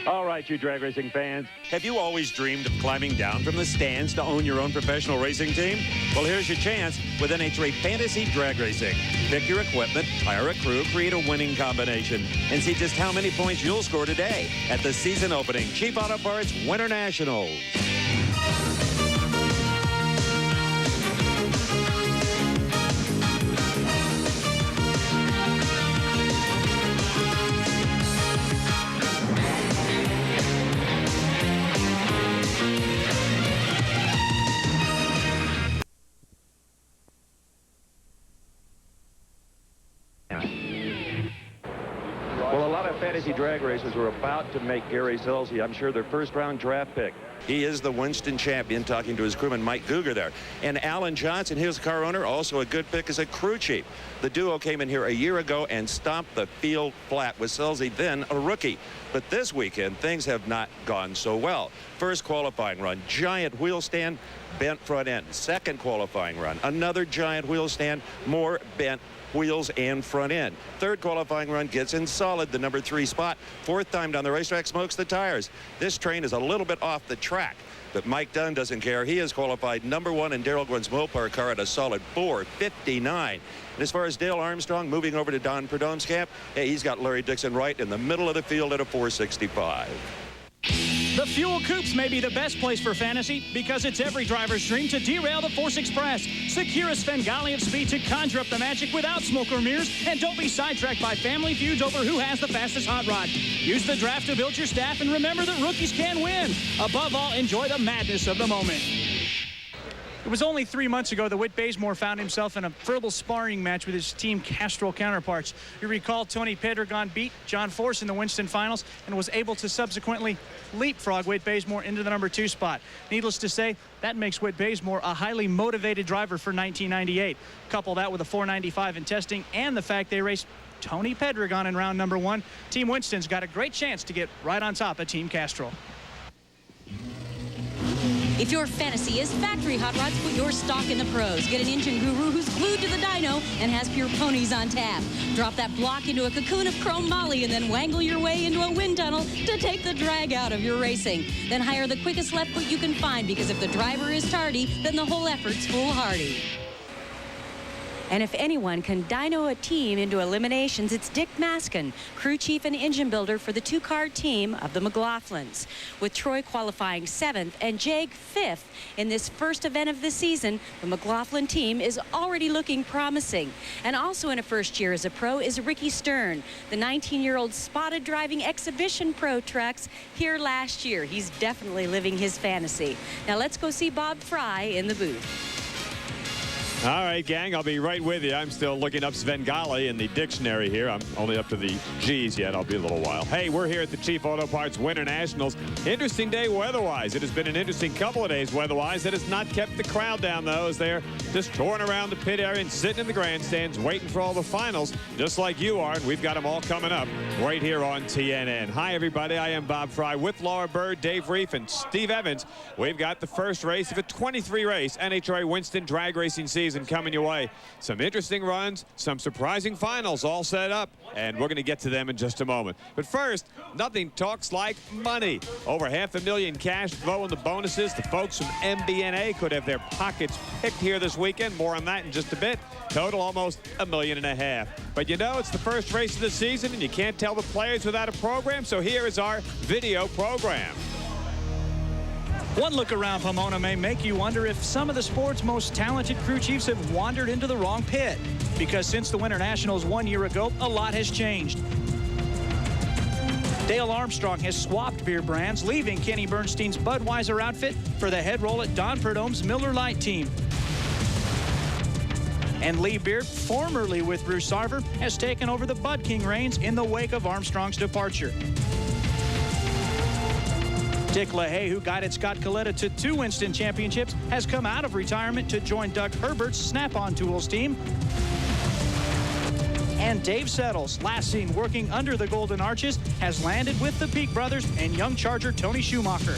All right, you drag racing fans. Have you always dreamed of climbing down from the stands to own your own professional racing team? Well, here's your chance with NHRA Fantasy Drag Racing. Pick your equipment, hire a crew, create a winning combination, and see just how many points you'll score today at the season opening Cheap Auto Parts Winternationals. Well, a lot of fantasy drag racers are about to make Gary Scelzi, I'm sure, their first-round draft pick. He is the Winston champion, talking to his crewman Mike Guger there. And Alan Johnson, his car owner, also a good pick as a crew chief. The duo came in here a year ago and stomped the field flat with Scelzi, then a rookie. But this weekend, things have not gone so well. First qualifying run, giant wheel stand, bent front end. Second qualifying run, another giant wheel stand, more bent wheels and front end. Third qualifying run gets in solid, the number 3 spot. Fourth time down the racetrack, smokes the tires. This train is a little bit off the track, but Mike Dunn doesn't care. He has qualified number 1 in Darrell Gwyn's Mopar car at a solid 4:59. And as far as Dale Armstrong moving over to Don Perdome's camp, hey, he's got Larry Dixon right in the middle of the field at a 4:65. The Fuel Coupes may be the best place for fantasy because it's every driver's dream to derail the Force Express. Secure a Svengali of speed to conjure up the magic without smoke or mirrors, and don't be sidetracked by family feuds over who has the fastest hot rod. Use the draft to build your staff, and remember that rookies can win. Above all, enjoy the madness of the moment. It was only 3 months ago that Whit Bazemore found himself in a verbal sparring match with his Team Castrol counterparts. You recall Tony Pedregon beat John Force in the Winston finals and was able to subsequently leapfrog Whit Bazemore into the number 2 spot. Needless to say, that makes Whit Bazemore a highly motivated driver for 1998. Couple that with a 495 in testing and the fact they raced Tony Pedregon in round number 1. Team Winston's got a great chance to get right on top of Team Castrol. If your fantasy is factory hot rods, put your stock in the pros. Get an engine guru who's glued to the dyno and has pure ponies on tap. Drop that block into a cocoon of chrome moly and then wangle your way into a wind tunnel to take the drag out of your racing. Then hire the quickest left foot you can find, because if the driver is tardy, then the whole effort's foolhardy. And if anyone can dyno a team into eliminations, it's Dick Maskin, crew chief and engine builder for the 2-car team of the McLaughlins. With Troy qualifying 7th and Jag 5th in this first event of the season, the McLaughlin team is already looking promising. And also in a first year as a pro is Ricky Stern, the 19-year-old spotted driving exhibition pro trucks here last year. He's definitely living his fantasy. Now let's go see Bob Fry in the booth. All right, gang, I'll be right with you. I'm still looking up Svengali in the dictionary here. I'm only up to the G's yet. I'll be a little while. Hey, we're here at the Cheap Auto Parts Winternationals. Interesting day weather-wise. It has been an interesting couple of days weather-wise. That has not kept the crowd down, though, as they're just touring around the pit area and sitting in the grandstands waiting for all the finals, just like you are. And we've got them all coming up right here on TNN. Hi, everybody. I am Bob Fry with Laura Bird, Dave Reef, and Steve Evans. We've got the first race of a 23-race NHRA Winston drag racing season coming your way. Some interesting runs, some surprising finals all set up, and we're going to get to them in just a moment. But first, nothing talks like money. Over $500,000 cash flow in the bonuses. The folks from MBNA could have their pockets picked here this weekend. More on that in just a bit. Total almost $1.5 million. But you know, it's the first race of the season, and you can't tell the players without a program, so here is our video program. One look around Pomona may make you wonder if some of the sport's most talented crew chiefs have wandered into the wrong pit. Because since the Winternationals 1 year ago, a lot has changed. Dale Armstrong has swapped beer brands, leaving Kenny Bernstein's Budweiser outfit for the head roll at Don Perdome's Miller Lite team. And Lee Beard, formerly with Bruce Sarver, has taken over the Bud King reins in the wake of Armstrong's departure. Dick LaHaye, who guided Scott Coletta to 2 Winston championships, has come out of retirement to join Doug Herbert's Snap-on Tools team. And Dave Settles, last seen working under the Golden Arches, has landed with the Peak Brothers and young Charger Tony Schumacher.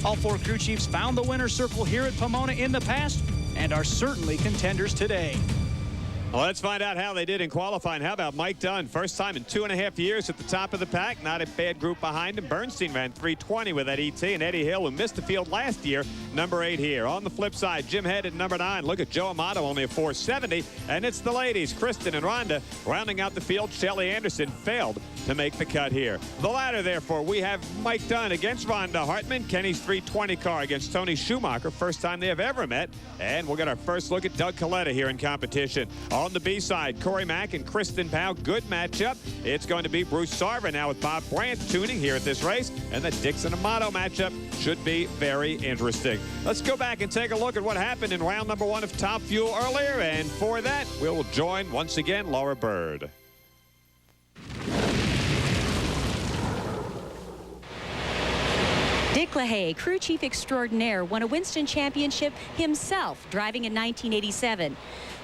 All 4 crew chiefs found the winner's circle here at Pomona in the past and are certainly contenders today. Well, let's find out how they did in qualifying. How about Mike Dunn? First time in 2.5 years at the top of the pack. Not a bad group behind him. Bernstein ran 3:20 with that ET, and Eddie Hill, who missed the field last year, number 8 here. On the flip side, Jim Head at number 9. Look at Joe Amato, only a 4.70. And it's the ladies, Kristen and Rhonda, rounding out the field. Shelly Anderson failed to make the cut here. The ladder, therefore, we have Mike Dunn against Rhonda Hartman. Kenny's 3:20 car against Tony Schumacher. First time they have ever met. And we'll get our first look at Doug Coletta here in competition. On the B side, Corey Mack and Kristen Powell. Good matchup. It's going to be Bruce Sarver now with Bob Brandt tuning here at this race. And the Dixon Amato matchup should be very interesting. Let's go back and take a look at what happened in round number 1 of Top Fuel earlier. And for that, we'll join once again Laura Bird. Dick LaHaye, crew chief extraordinaire, won a Winston championship himself, driving in 1987.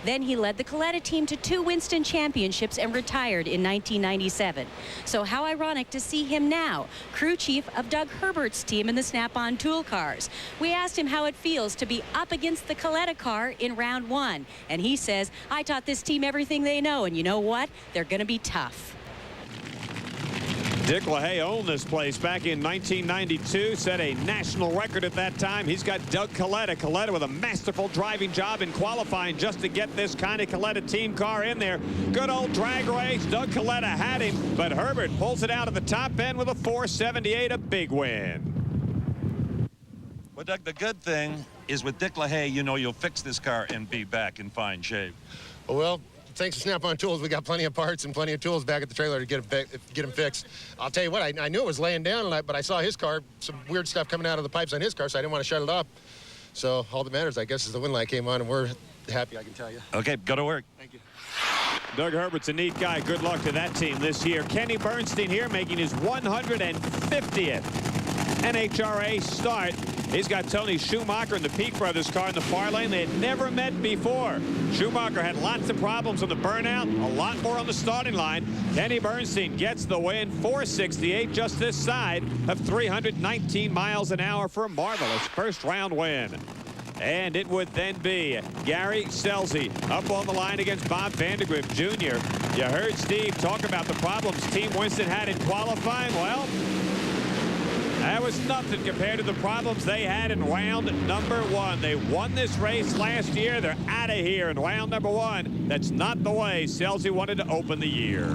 Then he led the Coletta team to 2 Winston championships and retired in 1997. So how ironic to see him now, crew chief of Doug Herbert's team in the Snap-on Tool cars. We asked him how it feels to be up against the Coletta car in round 1. And he says, I taught this team everything they know, and you know what? They're going to be tough. Dick LaHaye owned this place back in 1992, set a national record at that time. He's got Doug Coletta. Coletta with a masterful driving job in qualifying just to get this kind of Coletta team car in there. Good old drag race. Doug Coletta had him, but Herbert pulls it out of the top end with a 4.78, a big win. Well, Doug, the good thing is with Dick LaHaye, you know you'll fix this car and be back in fine shape. Well, thanks to Snap-on Tools, we got plenty of parts and plenty of tools back at the trailer to get them fixed. I'll tell you what, I knew it was laying down, but I saw his car, some weird stuff coming out of the pipes on his car, so I didn't want to shut it off. So all that matters, I guess, is the wind light came on, and we're happy, I can tell you. Okay, go to work. Thank you. Doug Herbert's a neat guy. Good luck to that team this year. Kenny Bernstein here making his 150th NHRA start. He's got Tony Schumacher and the Peak Brothers car in the far lane. They had never met before. Schumacher had lots of problems on the burnout, a lot more on the starting line. Kenny Bernstein gets the win, 468 just this side of 319 miles an hour for a marvelous first round win. And it would then be Gary Scelzi up on the line against Bob Vandergriff Jr. You heard Steve talk about the problems Team Winston had in qualifying. Well, that was nothing compared to the problems they had in round number 1. They won this race last year. They're out of here in round number 1. That's not the way Scelzi wanted to open the year.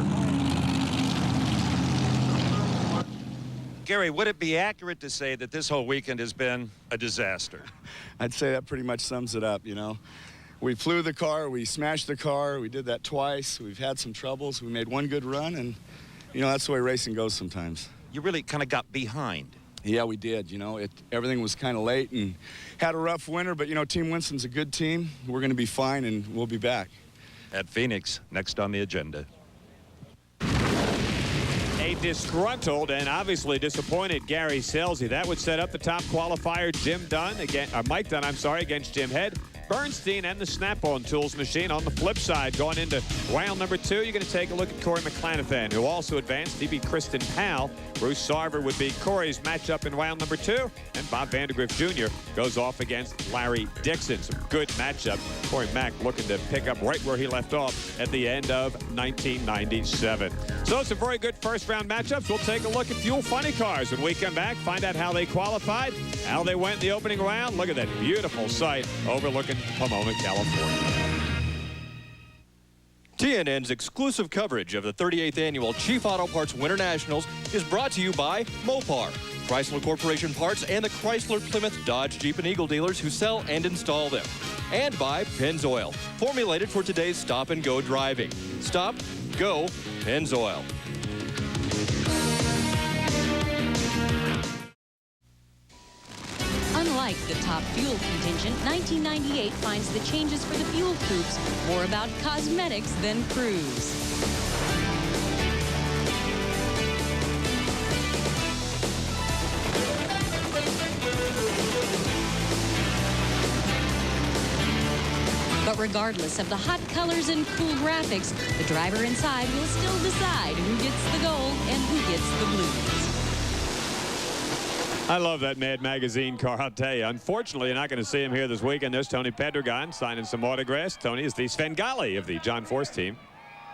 Gary, would it be accurate to say that this whole weekend has been a disaster? I'd say that pretty much sums it up, you know. We flew the car, we smashed the car, we did that twice. We've had some troubles. We made one good run, and, you know, that's the way racing goes sometimes. You really kind of got behind. Yeah, we did. You know, everything was kind of late and had a rough winter, but, you know, Team Winston's a good team. We're going to be fine, and we'll be back. At Phoenix, next on the agenda. A disgruntled and obviously disappointed Gary Scelzi. That would set up the top qualifier, Mike Dunn, I'm sorry, against Jim Head. Bernstein and the Snap-on Tools machine. On the flip side, going into round number 2, you're going to take a look at Corey McClanathan, who also advanced. He beat Kristen Powell. Bruce Sarver would be Corey's matchup in round number 2. And Bob Vandergriff Jr. goes off against Larry Dixon. Some good matchup. Corey Mack looking to pick up right where he left off at the end of 1997. So some very good first-round matchups. We'll take a look at Fuel Funny Cars when we come back, find out how they qualified, how they went in the opening round. Look at that beautiful sight overlooking Pomona, California. TNN's exclusive coverage of the 38th Annual Chief Auto Parts Winternationals is brought to you by Mopar, Chrysler Corporation Parts, and the Chrysler, Plymouth, Dodge, Jeep, and Eagle dealers who sell and install them. And by Pennzoil, formulated for today's stop-and-go driving. Stop, go, Pennzoil. Unlike the top fuel contingent, 1998 finds the changes for the fuel coupes more about cosmetics than cruise. But regardless of the hot colors and cool graphics, the driver inside will still decide who gets the gold and who gets the blues. I love that Mad Magazine car, I'll tell you. Unfortunately, you're not going to see him here this weekend. There's Tony Pedregon signing some autographs. Tony is the Svengali of the John Force team.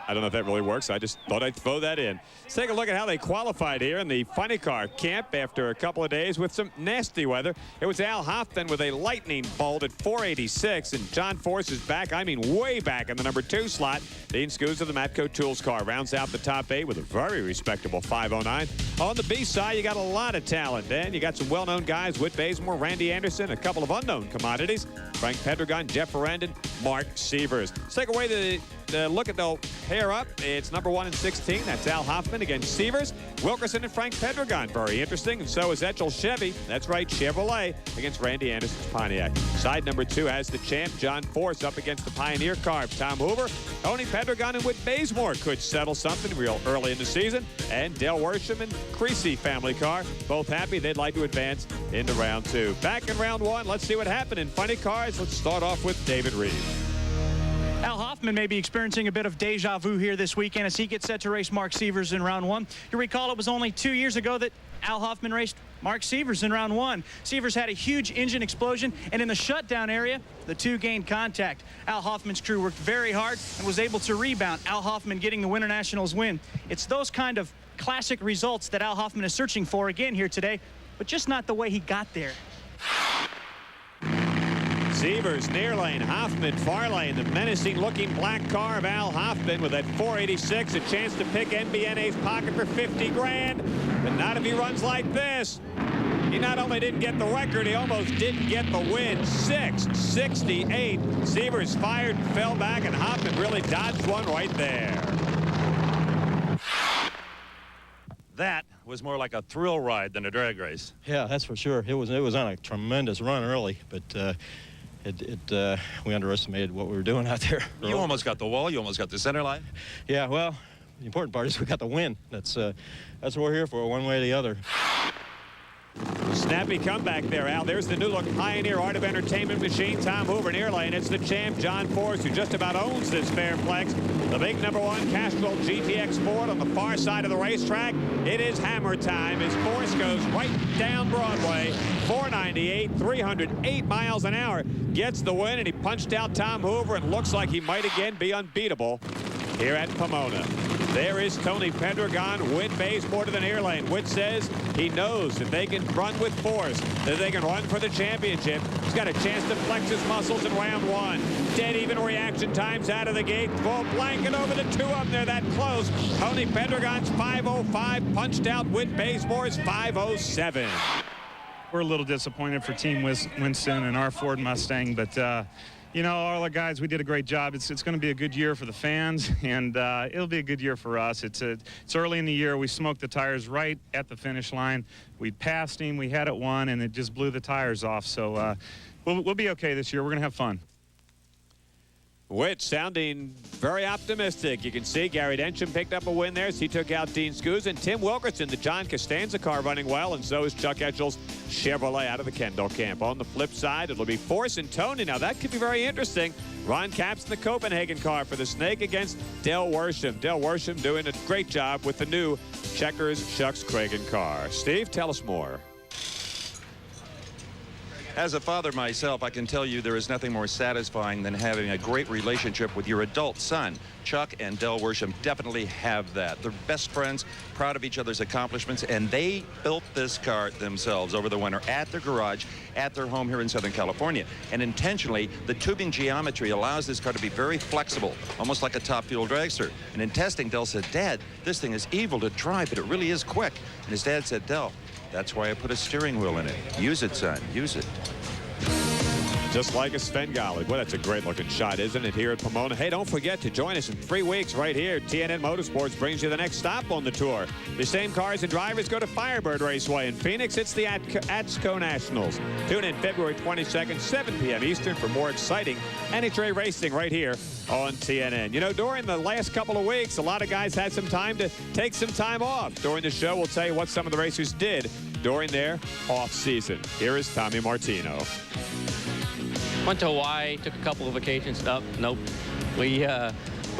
I don't know if that really works. I just thought I'd throw that in. Let's take a look at how they qualified here in the funny car camp after a couple of days with some nasty weather. It was Al Hoffman with a lightning bolt at 486, and John Force is back, I mean way back in the number 2 slot. Dean Scoos of the Matco Tools car rounds out the top 8 with a very respectable 509. On the B side, you got a lot of talent, and you got some well-known guys, Whit Bazemore, Randy Anderson, a couple of unknown commodities, Frank Pedregon, Jeff Ferrandon, Mark Sievers. Let's take away the look at the pair up. It's number 1 and 16. That's Al Hoffman against Sievers. Wilkerson and Frank Pedregon. Very interesting. And so is Etchel Chevy. That's right, Chevrolet against Randy Anderson's Pontiac. Side number 2 has the champ, John Force, up against the Pioneer car of Tom Hoover. Tony Pedregon and Whit Bazemore could settle something real early in the season. And Del Worsham and Creasy family car. Both happy they'd like to advance into round 2. Back in round 1, let's see what happened in funny cars. Let's start off with David Reed. Al Hoffman may be experiencing a bit of deja vu here this weekend as he gets set to race Mark Sievers in round 1. You recall it was only 2 years ago that Al Hoffman raced Mark Sievers in round 1. Sievers had a huge engine explosion, and in the shutdown area, the two gained contact. Al Hoffman's crew worked very hard and was able to rebound, Al Hoffman getting the Winternationals win. It's those kind of classic results that Al Hoffman is searching for again here today, but just not the way he got there. Sievers, near lane, Hoffman, far lane, the menacing-looking black car of Al Hoffman with that 486, a chance to pick NBNA's pocket for 50 grand, but not if he runs like this. He not only didn't get the record, he almost didn't get the win. 6:68. Sievers fired and fell back, and Hoffman really dodged one right there. That was more like a thrill ride than a drag race. Yeah, that's for sure. It was on a tremendous run early, but we underestimated what we were doing out there. You almost got the wall. You almost got the center line. Yeah, well, the important part is we got the win. That's what we're here for, one way or the other. Snappy comeback there, Al. There's the new look Pioneer Art of Entertainment machine, Tom Hoover, near lane. It's the champ, John Force, who just about owns this Fairplex. The big number 1 Castrol GTX Ford on the far side of the racetrack. It is hammer time as Force goes right down Broadway. 498, 308 miles an hour. Gets the win, and he punched out Tom Hoover and looks like he might again be unbeatable here at Pomona. There is Tony Pedregon, Whit Bazemore to the near lane. Whit says he knows that they can run with force, that they can run for the championship. He's got a chance to flex his muscles in round 1. Dead even reaction times out of the gate. Full blanket over the 2 of them. They're that close. Tony Pedregon's 5:05 punched out Whit Bazemore's 5:07. We're a little disappointed for Team Winston and our Ford Mustang, but you know, all the guys, we did a great job. It's going to be a good year for the fans, and it'll be a good year for us. It's early in the year. We smoked the tires right at the finish line. We passed him. We had it won, and it just blew the tires off. So we'll be okay this year. We're going to have fun. Whit sounding very optimistic. You can see Gary Densham picked up a win there as he took out Dean Scoos, and Tim Wilkerson, the John Costanza car, running well, and so is Chuck Etchel's Chevrolet out of the Kendall camp. On the flip side, it'll be Force and Tony. Now that could be very interesting. Ron Capps in the Copenhagen car for the Snake against Del Worsham. Del Worsham doing a great job with the new Checkers Shucks Cragen car. Steve, tell us more. As a father myself, I can tell you there is nothing more satisfying than having a great relationship with your adult son. Chuck and Del Worsham definitely have that. They're best friends, proud of each other's accomplishments, and they built this car themselves over the winter at their garage, at their home here in Southern California. And intentionally, the tubing geometry allows this car to be very flexible, almost like a top fuel dragster. And in testing, Del said, "Dad, this thing is evil to drive, but it really is quick." And his dad said, "Del, that's why I put a steering wheel in it. Use it, son. Use it." Just like a Svengali. Well, that's a great-looking shot, isn't it, here at Pomona? Hey, don't forget to join us in 3 weeks right here. TNN Motorsports brings you the next stop on the tour. The same cars and drivers go to Firebird Raceway in Phoenix. It's the ATSCO Nationals. Tune in February 22nd, 7 p.m. Eastern for more exciting NHRA racing right here on TNN. You know, during the last couple of weeks, a lot of guys had some time to take some time off. During the show, we'll tell you what some of the racers did during their off-season. Here is Tommy Martino. Went to Hawaii, took a couple of vacations. Nope. We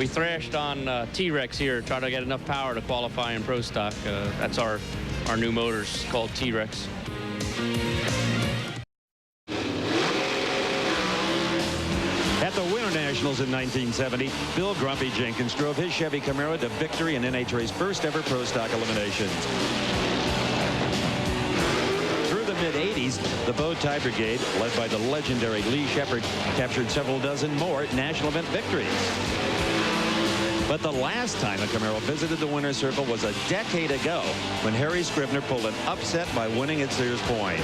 thrashed on T-Rex here, trying to get enough power to qualify in Pro Stock. That's our new motors called T-Rex. At the Winternationals in 1970, Bill Grumpy Jenkins drove his Chevy Camaro to victory in NHRA's first ever Pro Stock eliminations. Through the mid-'80s, the Bow Tie Brigade, led by the legendary Lee Shepard, captured several dozen more national event victories. But the last time a Camaro visited the winner's circle was a decade ago when Harry Scribner pulled an upset by winning at Sears Point.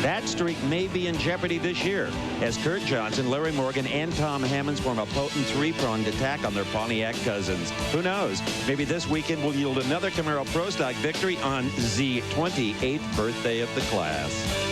That streak may be in jeopardy this year as Kurt Johnson, Larry Morgan, and Tom Hammonds form a potent three-pronged attack on their Pontiac cousins. Who knows? Maybe this weekend will yield another Camaro Pro Stock victory on the 28th birthday of the class.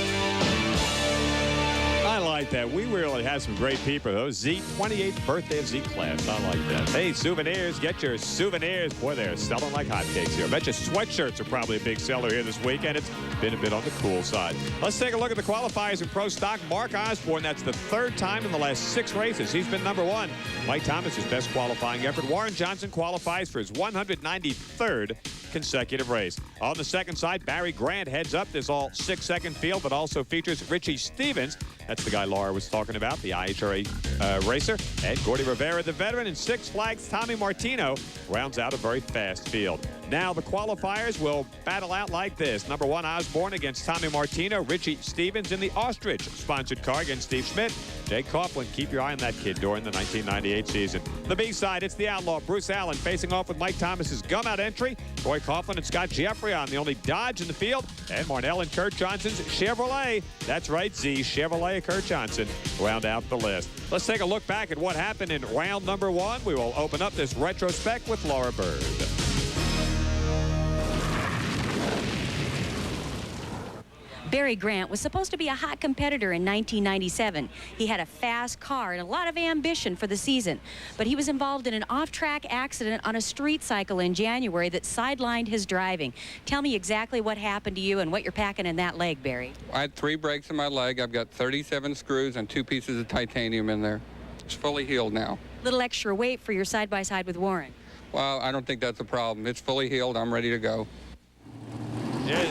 I like that. We really have some great people, though. Z, 28th birthday of Z class. I like that. Hey, souvenirs. Get your souvenirs. Boy, they're selling like hotcakes here. I bet you sweatshirts are probably a big seller here this weekend. It's been a bit on the cool side. Let's take a look at the qualifiers in Pro Stock. Mark Osborne, that's the third time in the last 6 races. He's been number 1. Mike Thomas, his best qualifying effort. Warren Johnson qualifies for his 193rd consecutive race. On the second side, Barry Grant heads up this all 6-second field, but also features Richie Stevens. That's the guy Laura was talking about, the NHRA racer. And Gordy Rivera, the veteran, and Six Flags Tommy Martino rounds out a very fast field. Now the qualifiers will battle out like this. Number 1, Osborne against Tommy Martino. Richie Stevens in the Ostrich sponsored car against Steve Schmidt. Jake Coughlin, keep your eye on that kid during the 1998 season. The B side, it's the outlaw Bruce Allen facing off with Mike Thomas's gum out entry. Roy Coughlin and Scott Jeffrey on the only Dodge in the field. And Marnell and Kurt Johnson's Chevrolet. That's right, Z, Chevrolet Kurt Johnson round out the list. Let's take a look back at what happened in round number 1. We will open up this retrospect with Laura Bird. Barry Grant was supposed to be a hot competitor in 1997. He had a fast car and a lot of ambition for the season, but he was involved in an off-track accident on a street cycle in January that sidelined his driving. Tell me exactly what happened to you and what you're packing in that leg, Barry. I had 3 breaks in my leg. I've got 37 screws and 2 pieces of titanium in there. It's fully healed now. Little extra weight for your side-by-side with Warren. Well, I don't think that's a problem. It's fully healed. I'm ready to go. Yeah.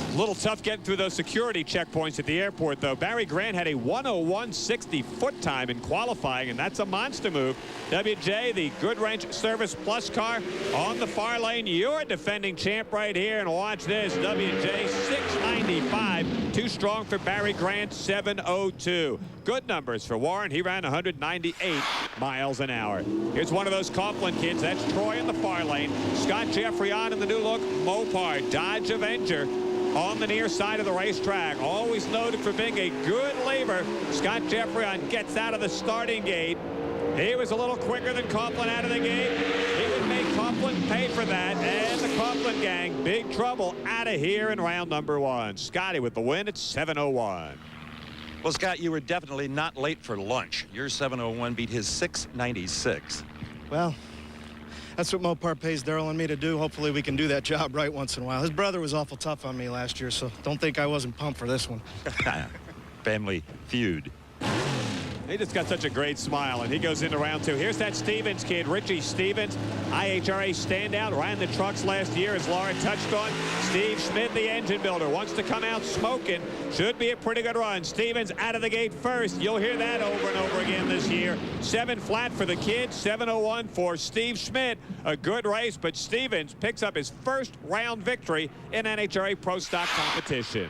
A little tough getting through those security checkpoints at the airport, though. Barry Grant had a 1:01.60 foot time in qualifying, and that's a monster move. WJ, the Goodwrench Service Plus car on the far lane. You're defending champ right here, and watch this. WJ 695, too strong for Barry Grant, 702. Good numbers for Warren. He ran 198 miles an hour. Here's one of those Coughlin kids. That's Troy in the far lane. Scott Jeffrey on in the new look Mopar Dodge Avenger on the near side of the racetrack. Always noted for being a good lever. Scott Jeffrey gets out of the starting gate. He was a little quicker than Coughlin out of the gate. He would make Coughlin pay for that. And the Coughlin gang, big trouble out of here in round number 1. Scotty with the win at 7:01. Well, Scott, you were definitely not late for lunch. Your 7:01 beat his 6:96. Well, that's what Mopar pays Darrell and me to do. Hopefully we can do that job right once in a while. His brother was awful tough on me last year, so don't think I wasn't pumped for this one. Family feud. He just got such a great smile, and he goes into round 2. Here's that Stevens kid, Richie Stevens, IHRA standout, ran the trucks last year, as Laura touched on. Steve Schmidt, the engine builder, wants to come out smoking. Should be a pretty good run. Stevens out of the gate first. You'll hear that over and over again this year. 7 flat for the kid, 7:01 for Steve Schmidt. A good race, but Stevens picks up his first round victory in NHRA Pro Stock competition.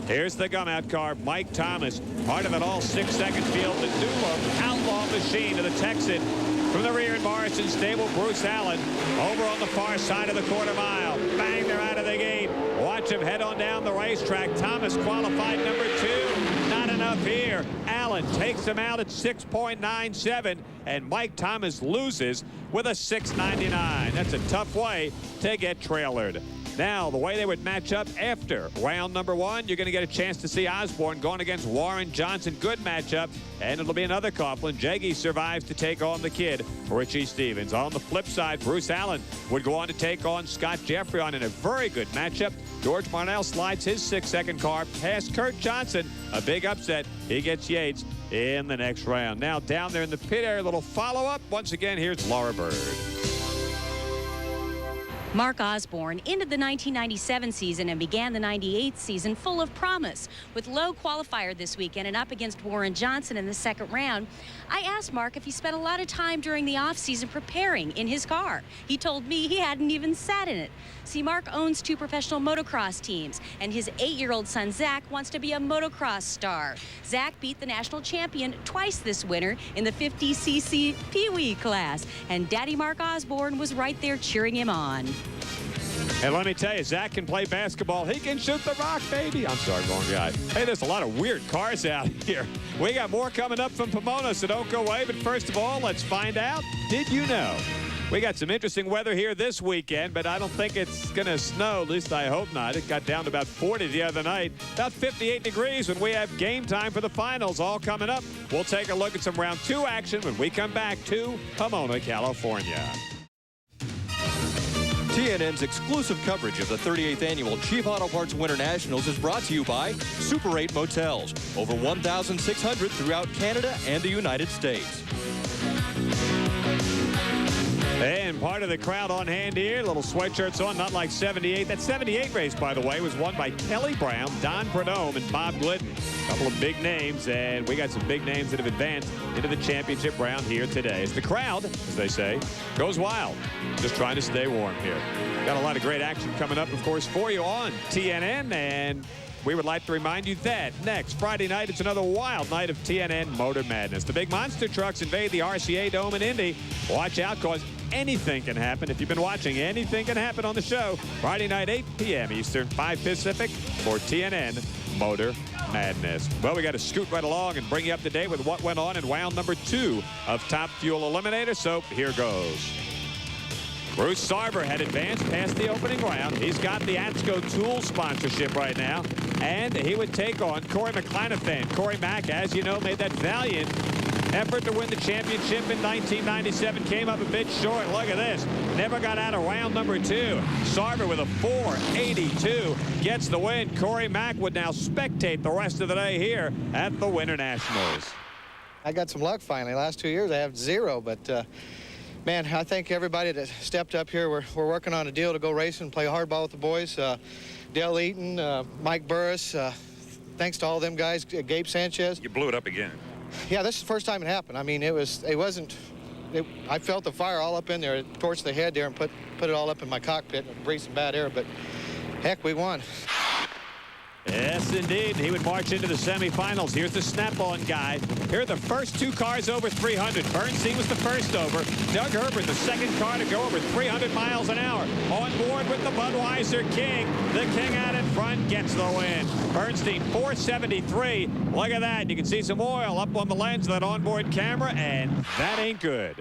Here's the gum-out car, Mike Thomas. Part of it all 6-second field. The new outlaw machine to the Texan. From the rear in Morrison stable, Bruce Allen. Over on the far side of the quarter mile. Bang, they're out of the gate. Watch him head on down the racetrack. Thomas qualified number 2. Not enough here. Allen takes him out at 6.97. And Mike Thomas loses with a 6.99. That's a tough way to get trailered. Now, the way they would match up after round number 1, you're going to get a chance to see Osborne going against Warren Johnson. Good matchup. And it'll be another Coughlin. Jaggy survives to take on the kid, Richie Stevens. On the flip side, Bruce Allen would go on to take on Scott Jeffrey in a very good matchup. George Marnell slides his 6-second car past Kurt Johnson. A big upset. He gets Yates in the next round. Now, down there in the pit area, a little follow-up. Once again, here's Laura Bird. Mark Osborne ended the 1997 season and began the 98 season full of promise. With low qualifier this weekend and up against Warren Johnson in the second round, I asked Mark if he spent a lot of time during the offseason preparing in his car. He told me he hadn't even sat in it. See, Mark owns 2 professional motocross teams, and his 8-year-old son, Zach, wants to be a motocross star. Zach beat the national champion twice this winter in the 50cc Pee-wee class, and Daddy Mark Osborne was right there cheering him on. And let me tell you, Zach can play basketball. He can shoot the rock, baby. I'm sorry, wrong guy. Hey, there's a lot of weird cars out here. We got more coming up from Pomona, so don't go away. But first of all, let's find out, did you know? We got some interesting weather here this weekend, but I don't think it's going to snow. At least I hope not. It got down to about 40 the other night. About 58 degrees when we have game time for the finals all coming up. We'll take a look at some round 2 action when we come back to Pomona, California. TNN's exclusive coverage of the 38th Annual Chief Auto Parts Winternationals is brought to you by Super 8 Motels, over 1,600 throughout Canada and the United States. And part of the crowd on hand here, little sweatshirts on, not like 78. That 78 race, by the way, was won by Kelly Brown, Don Prudhomme, and Bob Glidden. A couple of big names, and we got some big names that have advanced into the championship round here today. As the crowd, as they say, goes wild. Just trying to stay warm here. Got a lot of great action coming up, of course, for you on TNN, and we would like to remind you that next Friday night, it's another wild night of TNN Motor Madness. The big monster trucks invade the RCA Dome in Indy. Watch out, because anything can happen. If you've been watching, anything can happen on the show. Friday night, 8 p.m. Eastern, 5 Pacific for TNN Motor Madness. Well, we got to scoot right along and bring you up to date with what went on in round number 2 of Top Fuel Eliminator. So here goes. Bruce Sarver had advanced past the opening round. He's got the Atco Tool sponsorship right now, and he would take on Corey McClanathan. Corey Mack, as you know, made that valiant effort to win the championship in 1997. Came up a bit short. Look at this. Never got out of round number 2. Sarver with a 4.82 gets the win. Corey Mack would now spectate the rest of the day here at the Winternationals. I got some luck finally. Last 2 years I have 0, but man, I thank everybody that stepped up here. We're working on a deal to go racing, play hardball with the boys. Dale Eaton, Mike Burris, thanks to all them guys, Gabe Sanchez. You blew it up again. Yeah, this is the first time it happened. I mean, I felt the fire all up in there. It torched the head there and put it all up in my cockpit and breathed some bad air, but heck, we won. Yes, indeed. He would march into the semifinals. Here's the snap-on guy. Here are the first 2 cars over 300. Bernstein was the first over. Doug Herbert, the second car to go over 300 miles an hour. On board with the Budweiser King. The King out in front gets the win. Bernstein, 473. Look at that. You can see some oil up on the lens of that onboard camera, and that ain't good.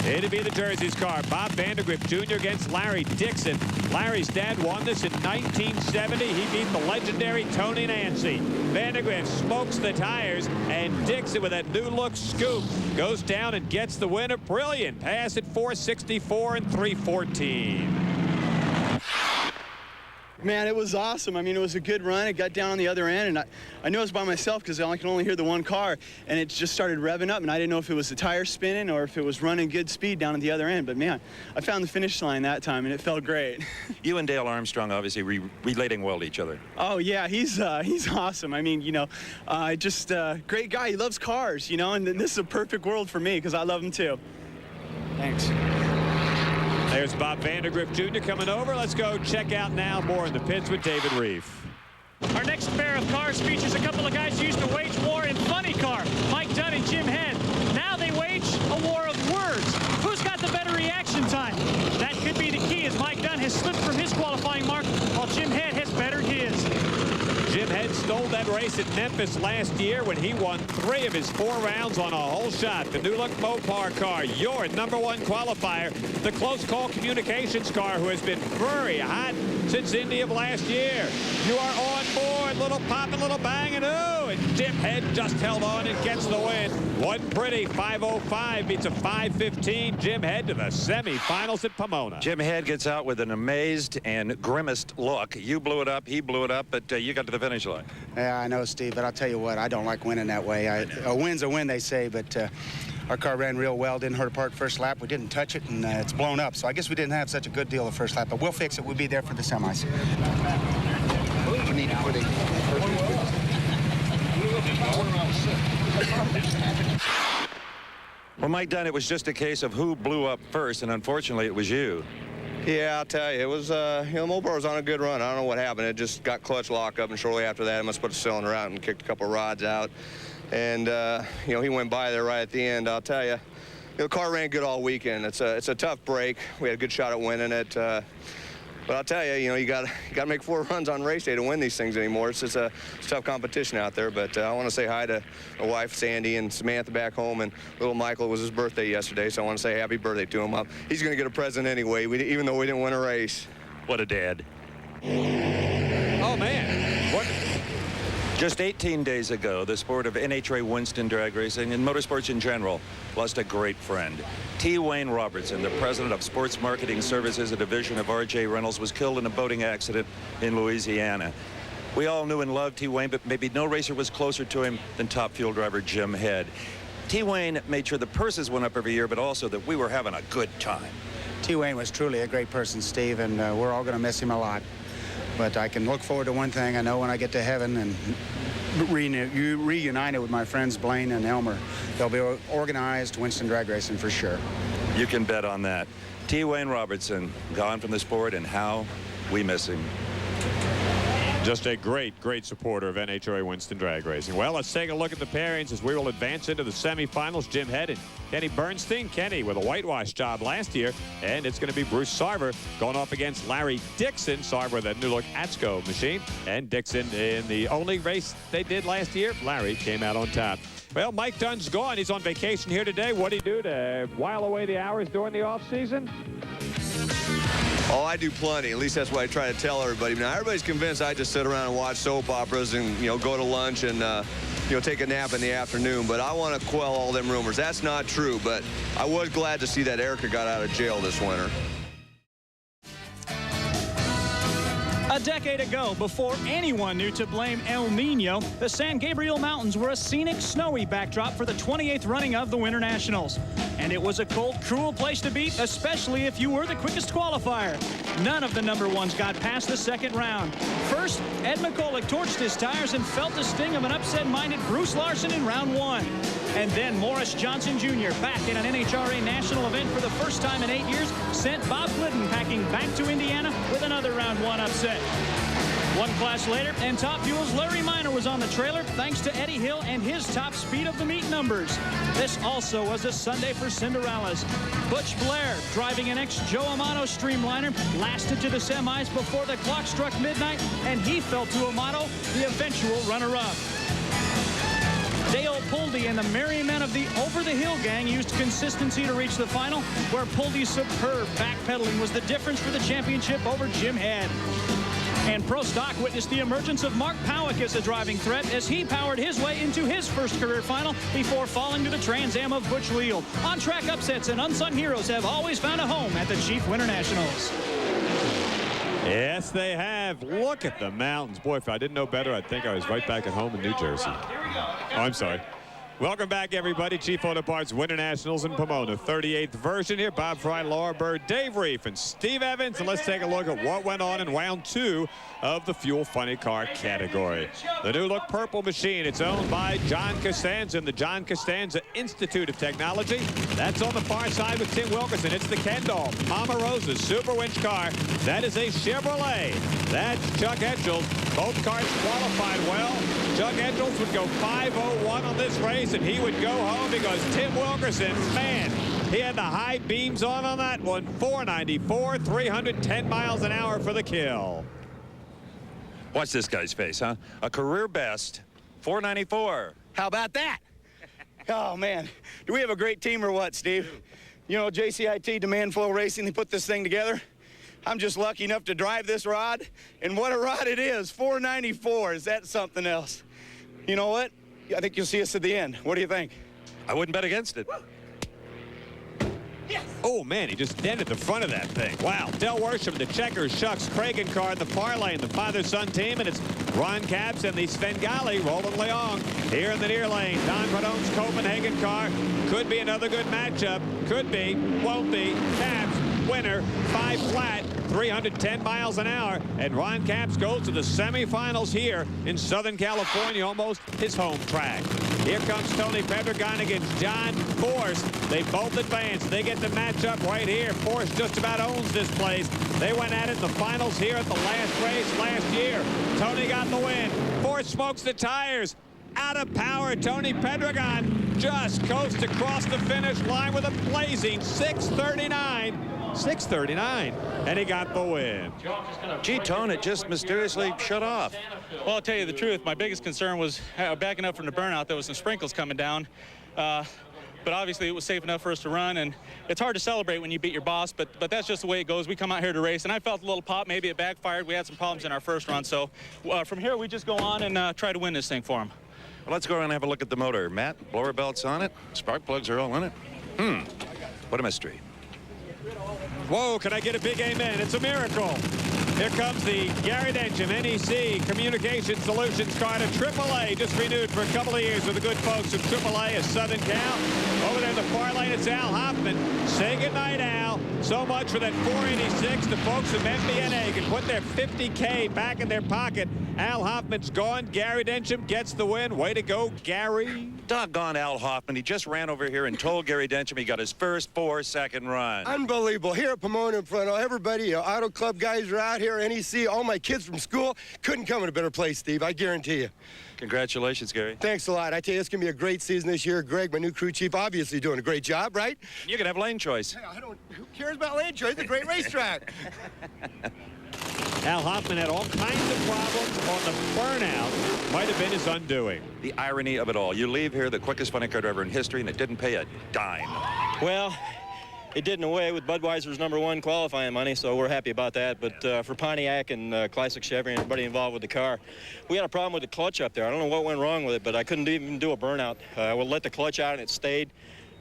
It'd be the Jersey's car. Bob Vandergrift Jr. against Larry Dixon. Larry's dad won this in 1970. He beat the legendary Tony Nancy. Vandergrift smokes the tires, and Dixon, with that new look scoop, goes down and gets the winner. Brilliant pass at 464 and 314. Man, it was awesome. I mean, it was a good run. It got down on the other end, and I knew I was by myself because I can only hear the one car, and it just started revving up, and I didn't know if it was the tire spinning or if it was running good speed down at the other end. But, man, I found the finish line that time, and it felt great. You and Dale Armstrong obviously relating well to each other. Oh, yeah, he's awesome. I mean, you know, just great guy. He loves cars, you know, and this is a perfect world for me because I love him too. Thanks. There's Bob Vandergrift Jr. coming over. Let's go check out now more in the pits with David Reef. Our next pair of cars features a couple of guys who used to wage war in funny car, Mike Dunn and Jim Head. Now they wage a war of words. Who's got the better reaction time? That could be the key, as Mike Dunn has slipped from his qualifying mark while Jim Head has bettered his. Jim Head stole that race at Memphis last year when he won 3 of his 4 rounds on a whole shot. The new look Mopar car, your #1 qualifier. The close call communications car, who has been very hot since Indy of last year. You are on board. Little pop and little bang, and ooh, and Jim Head just held on and gets the win. One pretty 5:05 beats a 5:15. Jim Head to the semifinals at Pomona. Jim Head gets out with an amazed and grimaced look. You blew it up, he blew it up, but you got to the finish line. Yeah, I know, Steve, but I'll tell you what, I don't like winning that way. A win's a win, they say, but our car ran real well, didn't hurt apart first lap. We didn't touch it, and it's blown up. So I guess we didn't have such a good deal the first lap, but we'll fix it. We'll be there for the semis. We need to put it. Well, Mike Dunn, it was just a case of who blew up first, and unfortunately it was you. Yeah, I'll tell you, it was, Mopar was on a good run. I don't know what happened. It just got clutch lock up, and shortly after that, it must put a cylinder out and kicked a couple rods out. And, he went by there right at the end. I'll tell you, the car ran good all weekend. It's a tough break. We had a good shot at winning it. But I'll tell you, you got to make 4 runs on race day to win these things anymore. It's just it's tough competition out there. But I want to say hi to my wife, Sandy, and Samantha back home. And little Michael, it was his birthday yesterday, so I want to say happy birthday to him. He's going to get a present anyway, even though we didn't win a race. What a dad. Oh, man. What? Just 18 days ago, the sport of NHRA Winston drag racing and motorsports in general lost a great friend. T. Wayne Robertson, the president of Sports Marketing Services, a division of R.J. Reynolds, was killed in a boating accident in Louisiana. We all knew and loved T. Wayne, but maybe no racer was closer to him than top fuel driver Jim Head. T. Wayne made sure the purses went up every year, but also that we were having a good time. T. Wayne was truly a great person, Steve, and we're all going to miss him a lot. But I can look forward to one thing. I know when I get to heaven and reunited with my friends Blaine and Elmer, there'll be organized Winston drag racing for sure. You can bet on that. T. Wayne Robertson, gone from the sport, and how we miss him. Just a great supporter of NHRA Winston drag racing. Well, let's take a look at the pairings as we will advance into the semifinals. Jim Head and Kenny Bernstein. Kenny with a whitewash job last year, and it's going to be Bruce Sarver going off against Larry Dixon. Sarver, that new look Atco machine, and Dixon in the only race they did last year. Larry came out on top. Well, Mike Dunn's gone. He's on vacation here today. What do you do to while away the hours during the off season? Oh, I do plenty. At least that's what I try to tell everybody. Now, everybody's convinced I just sit around and watch soap operas and, go to lunch and, take a nap in the afternoon. But I want to quell all them rumors. That's not true. But I was glad to see that Erica got out of jail this winter. A decade ago, before anyone knew to blame El Nino, the San Gabriel Mountains were a scenic, snowy backdrop for the 28th running of the Winternationals. And it was a cold, cruel place to beat, especially if you were the quickest qualifier. None of the number ones got past the second round. First, Ed McCulloch torched his tires and felt the sting of an upset-minded Bruce Larson in round 1. And then Morris Johnson Jr., back in an NHRA national event for the first time in 8 years, sent Bob Glidden packing back to Indiana with another round 1 upset. One class later, and Top Fuel's Larry Minor was on the trailer thanks to Eddie Hill and his top speed of the meet numbers. This also was a Sunday for Cinderellas. Butch Blair, driving an ex-Joe Amato Streamliner, lasted to the semis before the clock struck midnight, and he fell to Amato, the eventual runner-up. Dale Puldy and the Merry Men of the Over the Hill gang used consistency to reach the final, where Puldy's superb backpedaling was the difference for the championship over Jim Head. And Pro Stock witnessed the emergence of Mark Powick as a driving threat as he powered his way into his first career final before falling to the Trans Am of Butch Leal. On-track upsets and unsung heroes have always found a home at the Chief Winternationals. Yes, they have. Look at the mountains. Boy, if I didn't know better, I'd think I was right back at home in New Jersey. Oh, I'm sorry. Welcome back, everybody. Chief Auto Parts Winternationals in Pomona. 38th version here. Bob Fry, Laura Bird, Dave Reef, and Steve Evans. And let's take a look at what went on in round 2 of the Fuel Funny Car category. The new look purple machine. It's owned by John Costanza and the John Costanza Institute of Technology. That's on the far side with Tim Wilkerson. It's the Kendall Pomerosa Super Winch car. That is a Chevrolet. That's Chuck Etchels. Both cars qualified well. Chuck Etchels would go 5:01 on this race, and he would go home because Tim Wilkerson, man, he had the high beams on that one. 494, 310 miles an hour for the kill. Watch this guy's face, huh? A career best, 494. How about that? Oh, man. Do we have a great team or what, Steve? You know, JCIT Demand Flow Racing, they put this thing together. I'm just lucky enough to drive this rod, and what a rod it is. 494. Is that something else? You know what? I think you'll see us at the end. What do you think? I wouldn't bet against it. Oh, man, he just dented the front of that thing. Wow. Del Worsham, the Checkers, Shucks, Cragen car in the far lane, the father-son team, and it's Ron Capps and the Svengali, Roland Leong here in the near lane. Don Prudhomme's Copenhagen car. Could be another good matchup. Could be. Won't be. Capps, winner, 5 flat. 310 miles an hour, and Ron Capps goes to the semifinals here in Southern California, almost his home track. Here comes Tony Pedregon against John Force. They both advance. They get the matchup right here. Force just about owns this place. They went at it in the finals here at the last race last year. Tony got the win. Force smokes the tires. Out of power, Tony Pedregon just coasts across the finish line with a blazing 6:39. 6:39, and he got the win. Gee, Tony, it just mysteriously shut off. Well, I'll tell you the truth. My biggest concern was backing up from the burnout. There was some sprinkles coming down. But obviously it was safe enough for us to run, and it's hard to celebrate when you beat your boss, but that's just the way it goes. We come out here to race, and I felt a little pop. Maybe it backfired. We had some problems in our first run, so from here we just go on and try to win this thing for him. Well, let's go around and have a look at the motor. Matt, blower belts on it. Spark plugs are all in it. What a mystery. Whoa, can I get a big amen? It's a miracle. Here comes the Gary Dencham NEC Communication Solutions car to AAA, just renewed for a couple of years with the good folks of AAA at Southern Cal. Over there in the far lane, it's Al Hoffman. Say goodnight, Al. So much for that 486. The folks of MBNA can put their $50K back in their pocket. Al Hoffman's gone. Gary Dencham gets the win. Way to go, Gary. Doggone Al Hoffman. He just ran over here and told Gary Dencham he got his first 4-second run. Unbelievable. Here at Pomona in front of everybody, Auto Club guys are out here, NEC, all my kids from school. Couldn't come in a better place, Steve, I guarantee you. Congratulations, Gary. Thanks a lot. I tell you, it's going to be a great season this year. Greg, my new crew chief, obviously doing a great job, right? You can have lane choice. Hey, who cares about lane choice? It's a great racetrack. Al Hoffman had all kinds of problems on the burnout. Might have been his undoing. The irony of it all. You leave here the quickest funny car driver in history, and it didn't pay a dime. Well, it did in a way with Budweiser's #1 qualifying money, so we're happy about that. But for Pontiac and Classic Chevy and everybody involved with the car, we had a problem with the clutch up there. I don't know what went wrong with it, but I couldn't even do a burnout. I would let the clutch out and it stayed.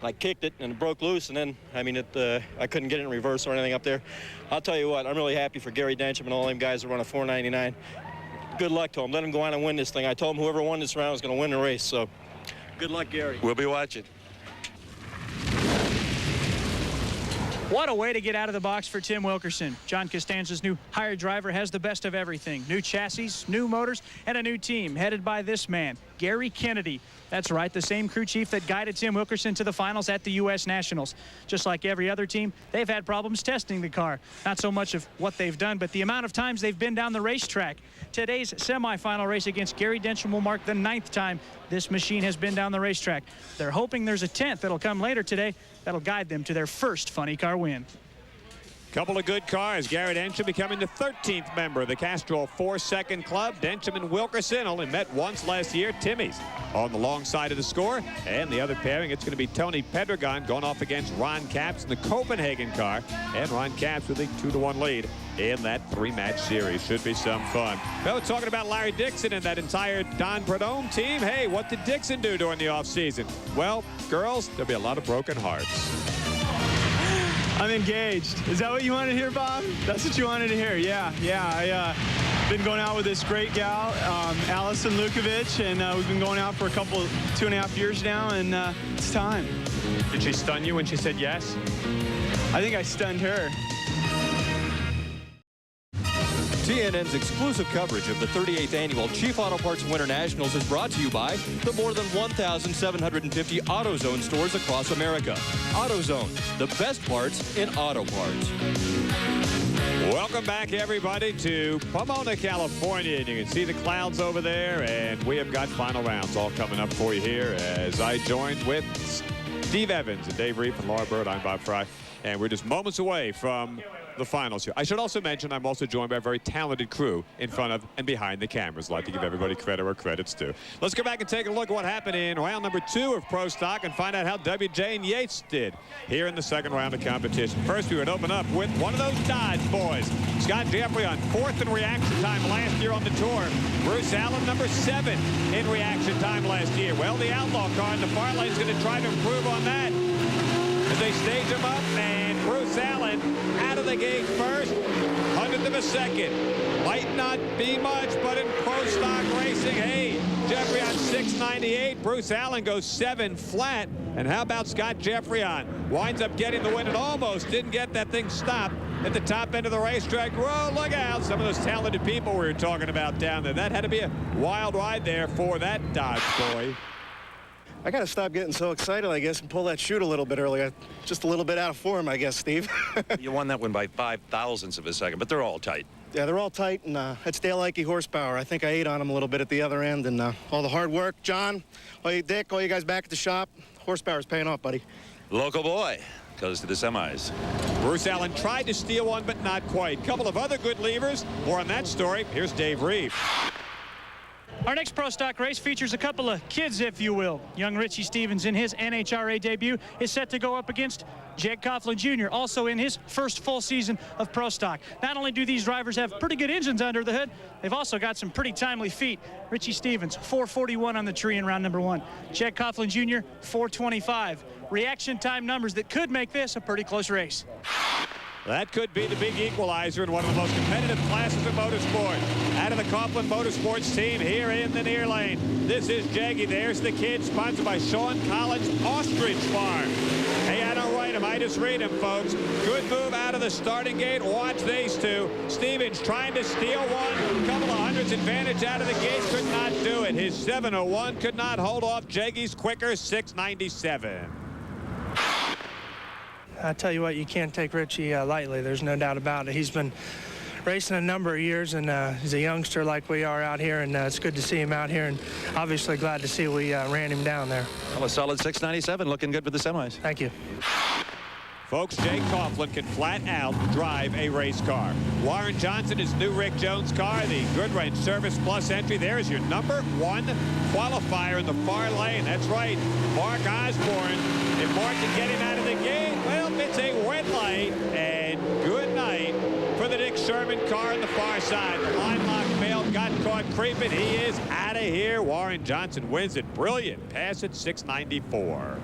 I kicked it and it broke loose, and then, I mean, I couldn't get it in reverse or anything up there. I'll tell you what, I'm really happy for Gary Dencham and all them guys that run a 499. Good luck to them. Let them go on and win this thing. I told them whoever won this round was going to win the race, so good luck, Gary. We'll be watching. What a way to get out of the box for Tim Wilkerson. John Costanza's new hired driver has the best of everything. New chassis, new motors, and a new team headed by this man, Gary Kennedy. That's right, the same crew chief that guided Tim Wilkerson to the finals at the U.S. Nationals. Just like every other team, they've had problems testing the car. Not so much of what they've done, but the amount of times they've been down the racetrack. Today's semifinal race against Gary Dencham will mark the 9th time this machine has been down the racetrack. They're hoping there's a 10th that'll come later today that'll guide them to their first funny car win. Couple of good cars. Gary Dencham becoming the 13th member of the Castrol 4-Second Club. Dencham and Wilkerson only met once last year. Timmy's on the long side of the score. And the other pairing, it's going to be Tony Pedregon going off against Ron Capps in the Copenhagen car. And Ron Capps with a 2-1 lead in that 3-match series. Should be some fun. Well, we're talking about Larry Dixon and that entire Don Prudhomme team. Hey, what did Dixon do during the offseason? Well, girls, there'll be a lot of broken hearts. I'm engaged. Is that what you wanted to hear, Bob? That's what you wanted to hear. Yeah. I've been going out with this great gal, Allison Lukovic, and we've been going out for 2.5 years now, and it's time. Did she stun you when she said yes? I think I stunned her. TNN's exclusive coverage of the 38th Annual Chief Auto Parts Winter Nationals is brought to you by the more than 1,750 AutoZone stores across America. AutoZone, the best parts in auto parts. Welcome back, everybody, to Pomona, California. And you can see the clouds over there, and we have got final rounds all coming up for you here as I joined with Steve Evans and Dave Reef and Laura Bird. I'm Bob Fry, and we're just moments away from the finals here. I should also mention I'm also joined by a very talented crew in front of and behind the cameras. I'd like to give everybody credit where credit's due. Let's go back and take a look at what happened in round number 2 of Pro Stock and find out how W.J. and Yates did here in the second round of competition. First, we would open up with one of those Dodge boys. Scott Jeffrey on 4th in reaction time last year on the tour. Bruce Allen, number 7 in reaction time last year. Well, the Outlaw car in the far lane is going to try to improve on that. as they stage him up, and Bruce Allen out of the gate first, 100th of a second. Might not be much, but in pro stock racing, hey, Jeffrey on 698. Bruce Allen goes 7 flat. And how about Scott Jeffrey winds up getting the win and almost didn't get that thing stopped at the top end of the racetrack. Whoa, look out. Some of those talented people we were talking about down there. That had to be a wild ride there for that Dodge boy. I got to stop getting so excited, I guess, and pull that chute a little bit earlier. Just a little bit out of form, I guess, Steve. You won that one by 5/1000ths of a second, but they're all tight. Yeah, they're all tight, and that's Dale Ikey horsepower. I think I ate on them a little bit at the other end, and all the hard work. John, Dick, all you guys back at the shop, horsepower's paying off, buddy. Local boy goes to the semis. Bruce Allen tried to steal one, but not quite. Couple of other good levers. More on that story. Here's Dave Reeve. Our next pro stock race features a couple of kids, if you will. Young Richie Stevens in his NHRA debut is set to go up against Jake Coughlin Jr., also in his first full season of pro stock. Not only do these drivers have pretty good engines under the hood, they've also got some pretty timely feet. Richie Stevens, 441 on the tree in round number 1. Jake Coughlin Jr., 425. Reaction time numbers that could make this a pretty close race. That could be the big equalizer in one of the most competitive classes of motorsport. Out of the Coughlin Motorsports team here in the near lane. This is Jaggy. There's the kid, sponsored by Sean Collins Ostrich Farm. Hey, I don't write him, I just read him, folks. Good move out of the starting gate. Watch these two. Stevens trying to steal one. A couple of hundreds advantage out of the gate. Could not do it. His 701 could not hold off Jaggy's quicker 697. I tell you what, you can't take Richie lightly. There's no doubt about it. He's been racing a number of years, and he's a youngster like we are out here, and it's good to see him out here, and obviously glad to see we ran him down there. Well, a solid 697, looking good for the semis. Thank you. Folks, Jake Coughlin can flat out drive a race car. Warren Johnson, his new Rick Jones car, the Goodwrench Service Plus entry. There is your number 1 qualifier in the far lane. That's right, Mark Osborne. If Mark can get him out of the gate, well, it's a wet light, and good night for the Dick Sherman car on the far side. The line lock failed, got caught creeping. He is out of here. Warren Johnson wins it. Brilliant pass at 694.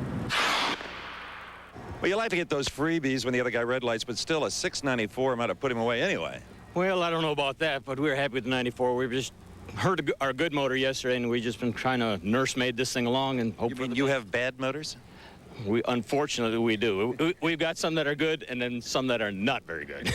Well, you like to get those freebies when the other guy red lights, but still a 694 might have put him away anyway. Well, I don't know about that, but we were happy with the 94. We just heard our good motor yesterday, and we've just been trying to nursemaid this thing along. And hopefully you have bad motors? Unfortunately, we do. We've got some that are good and then some that are not very good.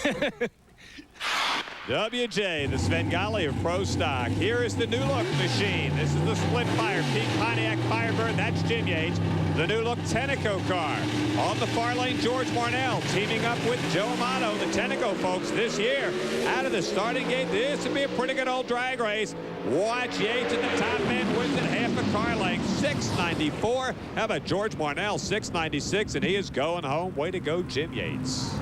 WJ, the Svengali of pro stock. Here is the new look machine. This is the split fire Pete Pontiac Firebird. That's Jim Yates. The new look Tenneco car. On the far lane, George Marnell teaming up with Joe Amato. The Tenneco folks this year out of the starting gate. This would be a pretty good old drag race. Watch Yates at the top end, wins it half a car length, 694. How about George Marnell, 696, and he is going home. Way to go, Jim Yates.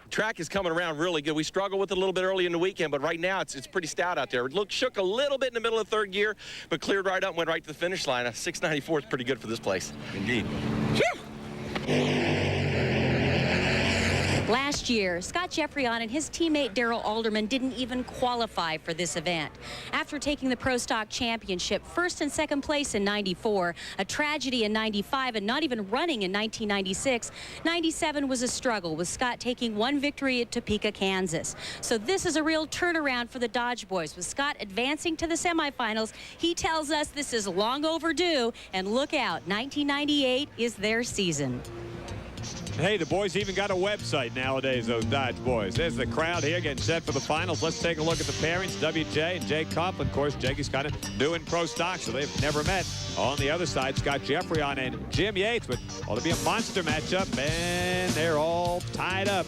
Track is coming around really good. We struggled with it a little bit early in the weekend, but right now it's pretty stout out there. It shook a little bit in the middle of third gear, but cleared right up and went right to the finish line. A 694 is pretty good for this place. Indeed. Last year, Scott Jeffrion and his teammate Darrell Alderman didn't even qualify for this event. After taking the Pro Stock Championship, first and second place in '94, a tragedy in '95, and not even running in 1996, '97 was a struggle, with Scott taking one victory at Topeka, Kansas. So this is a real turnaround for the Dodge boys, with Scott advancing to the semifinals. He tells us this is long overdue, and look out, 1998 is their season. Hey, the boys even got a website nowadays, those Dodge boys. There's the crowd here getting set for the finals. Let's take a look at the pairings, WJ and Jake Coughlin. Of course, Jakey's kind of new in pro stock, so they've never met. On the other side, Scott Jeffrion and Jim Yates, but ought to be a monster matchup, and they're all tied up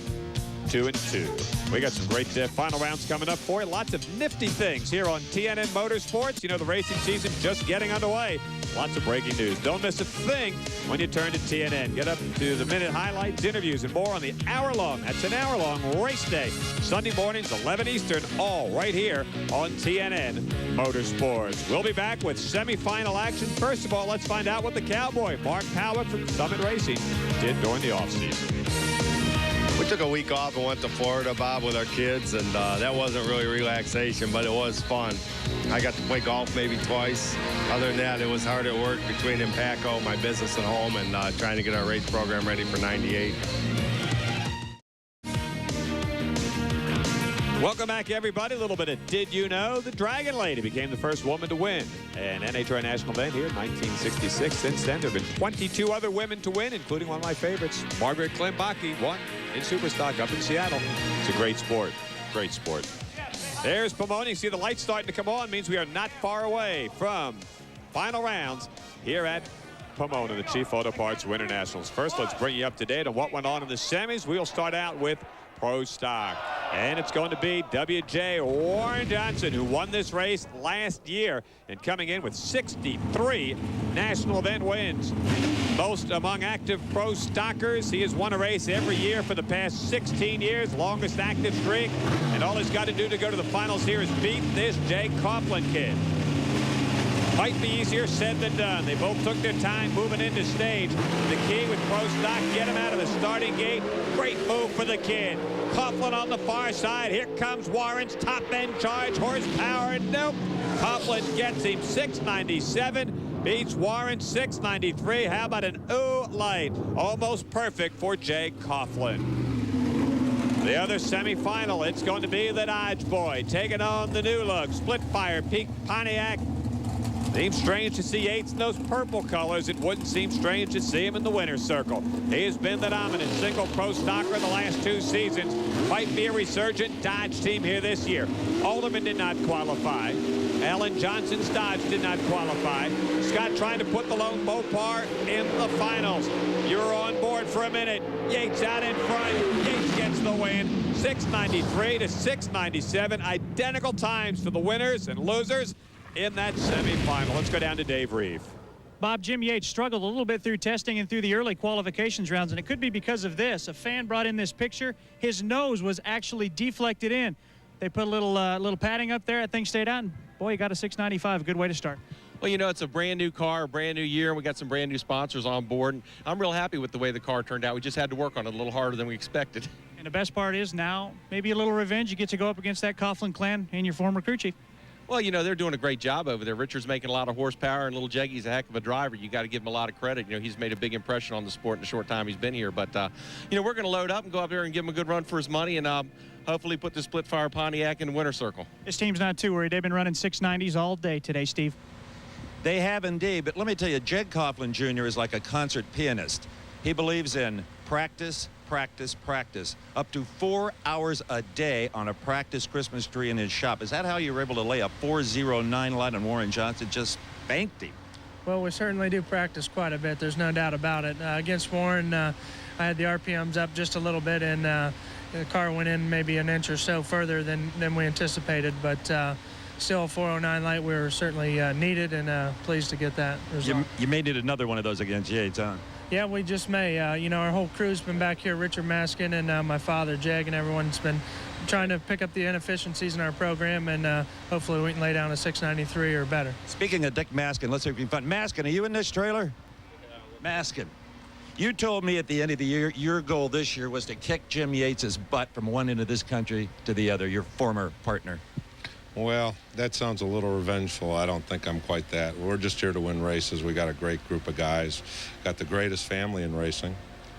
2-2. We got some great final rounds coming up for you. Lots of nifty things here on TNN Motorsports. You know, the racing season just getting underway. Lots of breaking news. Don't miss a thing when you turn to TNN. Get up to the minute highlights, interviews, and more on the hour-long, that's an hour-long race day. Sunday mornings, 11 Eastern, all right here on TNN Motorsports. We'll be back with semifinal action. First of all, let's find out what the Cowboy, Mark Power from Summit Racing, did during the offseason. We took a week off and went to Florida, Bob, with our kids, and that wasn't really relaxation, but it was fun. I got to play golf maybe twice. Other than that, it was hard at work between Impaco, my business at home, and trying to get our race program ready for 98. Welcome back, everybody. A little bit of Did You Know? The Dragon Lady became the first woman to win an NHRA national event here in 1966. Since then, there have been 22 other women to win, including one of my favorites, Margaret Klimbaki, won in Superstock up in Seattle. It's a great sport. Great sport. There's Pomona. You see the lights starting to come on. Means we are not far away from final rounds here at Pomona, the Chief Auto Parts Winternationals. First, let's bring you up to date on what went on in the semis. We'll start out with Pro Stock. And it's going to be W.J. Warren Johnson, who won this race last year and coming in with 63 national event wins. Most among active pro stockers. He has won a race every year for the past 16 years, longest active streak. And all he's got to do to go to the finals here is beat this Jay Coughlin kid. Might be easier said than done. They both took their time moving into stage. The key with Pro Stock, get him out of the starting gate. Great move for the kid. Coughlin on the far side. Here comes Warren's top end charge. Horsepower. Nope. Coughlin gets him 697. Beats Warren 693. How about an ooh light? Almost perfect for Jay Coughlin. The other semifinal, it's going to be the Dodge Boy taking on the new look Split Fire Peak Pontiac. Seems strange to see Yates in those purple colors. It wouldn't seem strange to see him in the winner's circle. He has been the dominant single pro stocker the last 2 seasons. Might be a resurgent Dodge team here this year. Alderman did not qualify. Alan Johnson's Dodge did not qualify. Scott trying to put the lone Mopar in the finals. You're on board for a minute. Yates out in front. Yates gets the win. 693 to 697. Identical times for the winners and losers in that semifinal. Let's go down to Dave Reeve. Bob, Jim Yates struggled a little bit through testing and through the early qualifications rounds, and it could be because of this. A fan brought in this picture. His nose was actually deflected in. They put a little padding up there. That thing stayed out, and boy, he got a 695. A good way to start. Well, you know, it's a brand new car, brand new year, and we got some brand new sponsors on board. And I'm real happy with the way the car turned out. We just had to work on it a little harder than we expected. And the best part is now, maybe a little revenge. You get to go up against that Coughlin clan and your former crew chief. Well, you know, they're doing a great job over there. Richard's making a lot of horsepower, and little Jeggy's a heck of a driver. You got to give him a lot of credit. You know, he's made a big impression on the sport in the short time he's been here. But, you know, we're going to load up and go up there and give him a good run for his money and hopefully put the Split Fire Pontiac in the winner's circle. This team's not too worried. They've been running 690s all day today, Steve. They have indeed, but let me tell you, Jed Coughlin Jr. is like a concert pianist. He believes in practice, practice, practice. Up to 4 hours a day on a practice Christmas tree in his shop. Is that how you were able to lay a 409 line on Warren Johnson? Just banked him. Well, we certainly do practice quite a bit. There's no doubt about it. Against Warren, I had the RPMs up just a little bit, and the car went in maybe an inch or so further than we anticipated. But still, a 409 light, we were certainly needed, and pleased to get that result. You may need another one of those against Yates, huh? Yeah, we just may. You know, our whole crew's been back here, Richard Maskin and my father, Jeg, and everyone's been trying to pick up the inefficiencies in our program, and hopefully we can lay down a 693 or better. Speaking of Dick Maskin, let's see if we can find Maskin. Are you in this trailer? Maskin, you told me at the end of the year, your goal this year was to kick Jim Yates' butt from one end of this country to the other, your former partner. Well, that sounds a little revengeful. I don't think I'm quite that. We're just here to win races. We got a great group of guys. Got the greatest family in racing.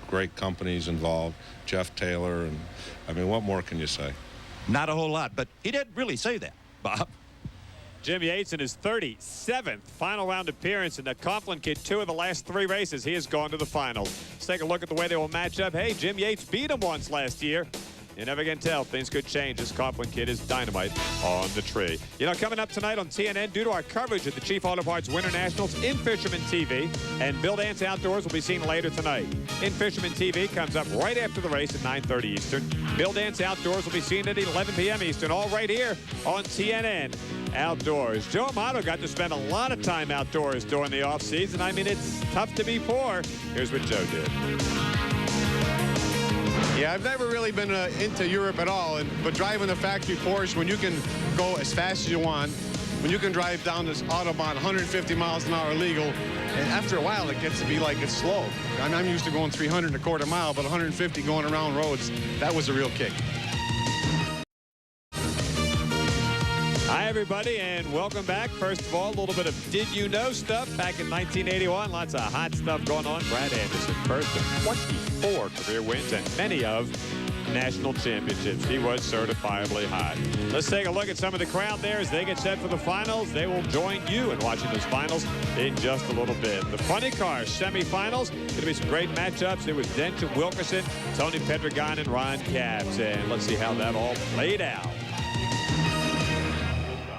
Great companies involved. Jeff Taylor, and I mean, what more can you say? Not a whole lot, but he didn't really say that, Bob. Jim Yates in his 37th final round appearance in the Coughlin kid. 2 of the last 3 races, he has gone to the finals. Let's take a look at the way they will match up. Hey, Jim Yates beat him once last year. You never can tell. Things could change. This Coughlin kid is dynamite on the tree. You know, coming up tonight on TNN, due to our coverage of the Chief Auto Parts Winternationals in Fisherman TV, and Bill Dance Outdoors will be seen later tonight. In Fisherman TV comes up right after the race at 9:30 Eastern. Bill Dance Outdoors will be seen at 11 p.m. Eastern, all right here on TNN Outdoors. Joe Amato got to spend a lot of time outdoors during the offseason. I mean, it's tough to be poor. Here's what Joe did. Yeah, I've never really been into Europe at all, but driving the factory Porsche, when you can go as fast as you want, when you can drive down this Autobahn 150 miles an hour legal, and after a while it gets to be like it's slow. I'm used to going 300 and a quarter mile, but 150 going around roads, that was a real kick. Hi, everybody, and welcome back. First of all, a little bit of Did You Know stuff back in 1981. Lots of hot stuff going on. Brad Anderson, first of 24 career wins and many of national championships. He was certifiably hot. Let's take a look at some of the crowd there as they get set for the finals. They will join you in watching those finals in just a little bit. The funny car semifinals, going to be some great matchups. It was Denton Wilkerson, Tony Pedregon, and Ron Capps. And let's see how that all played out.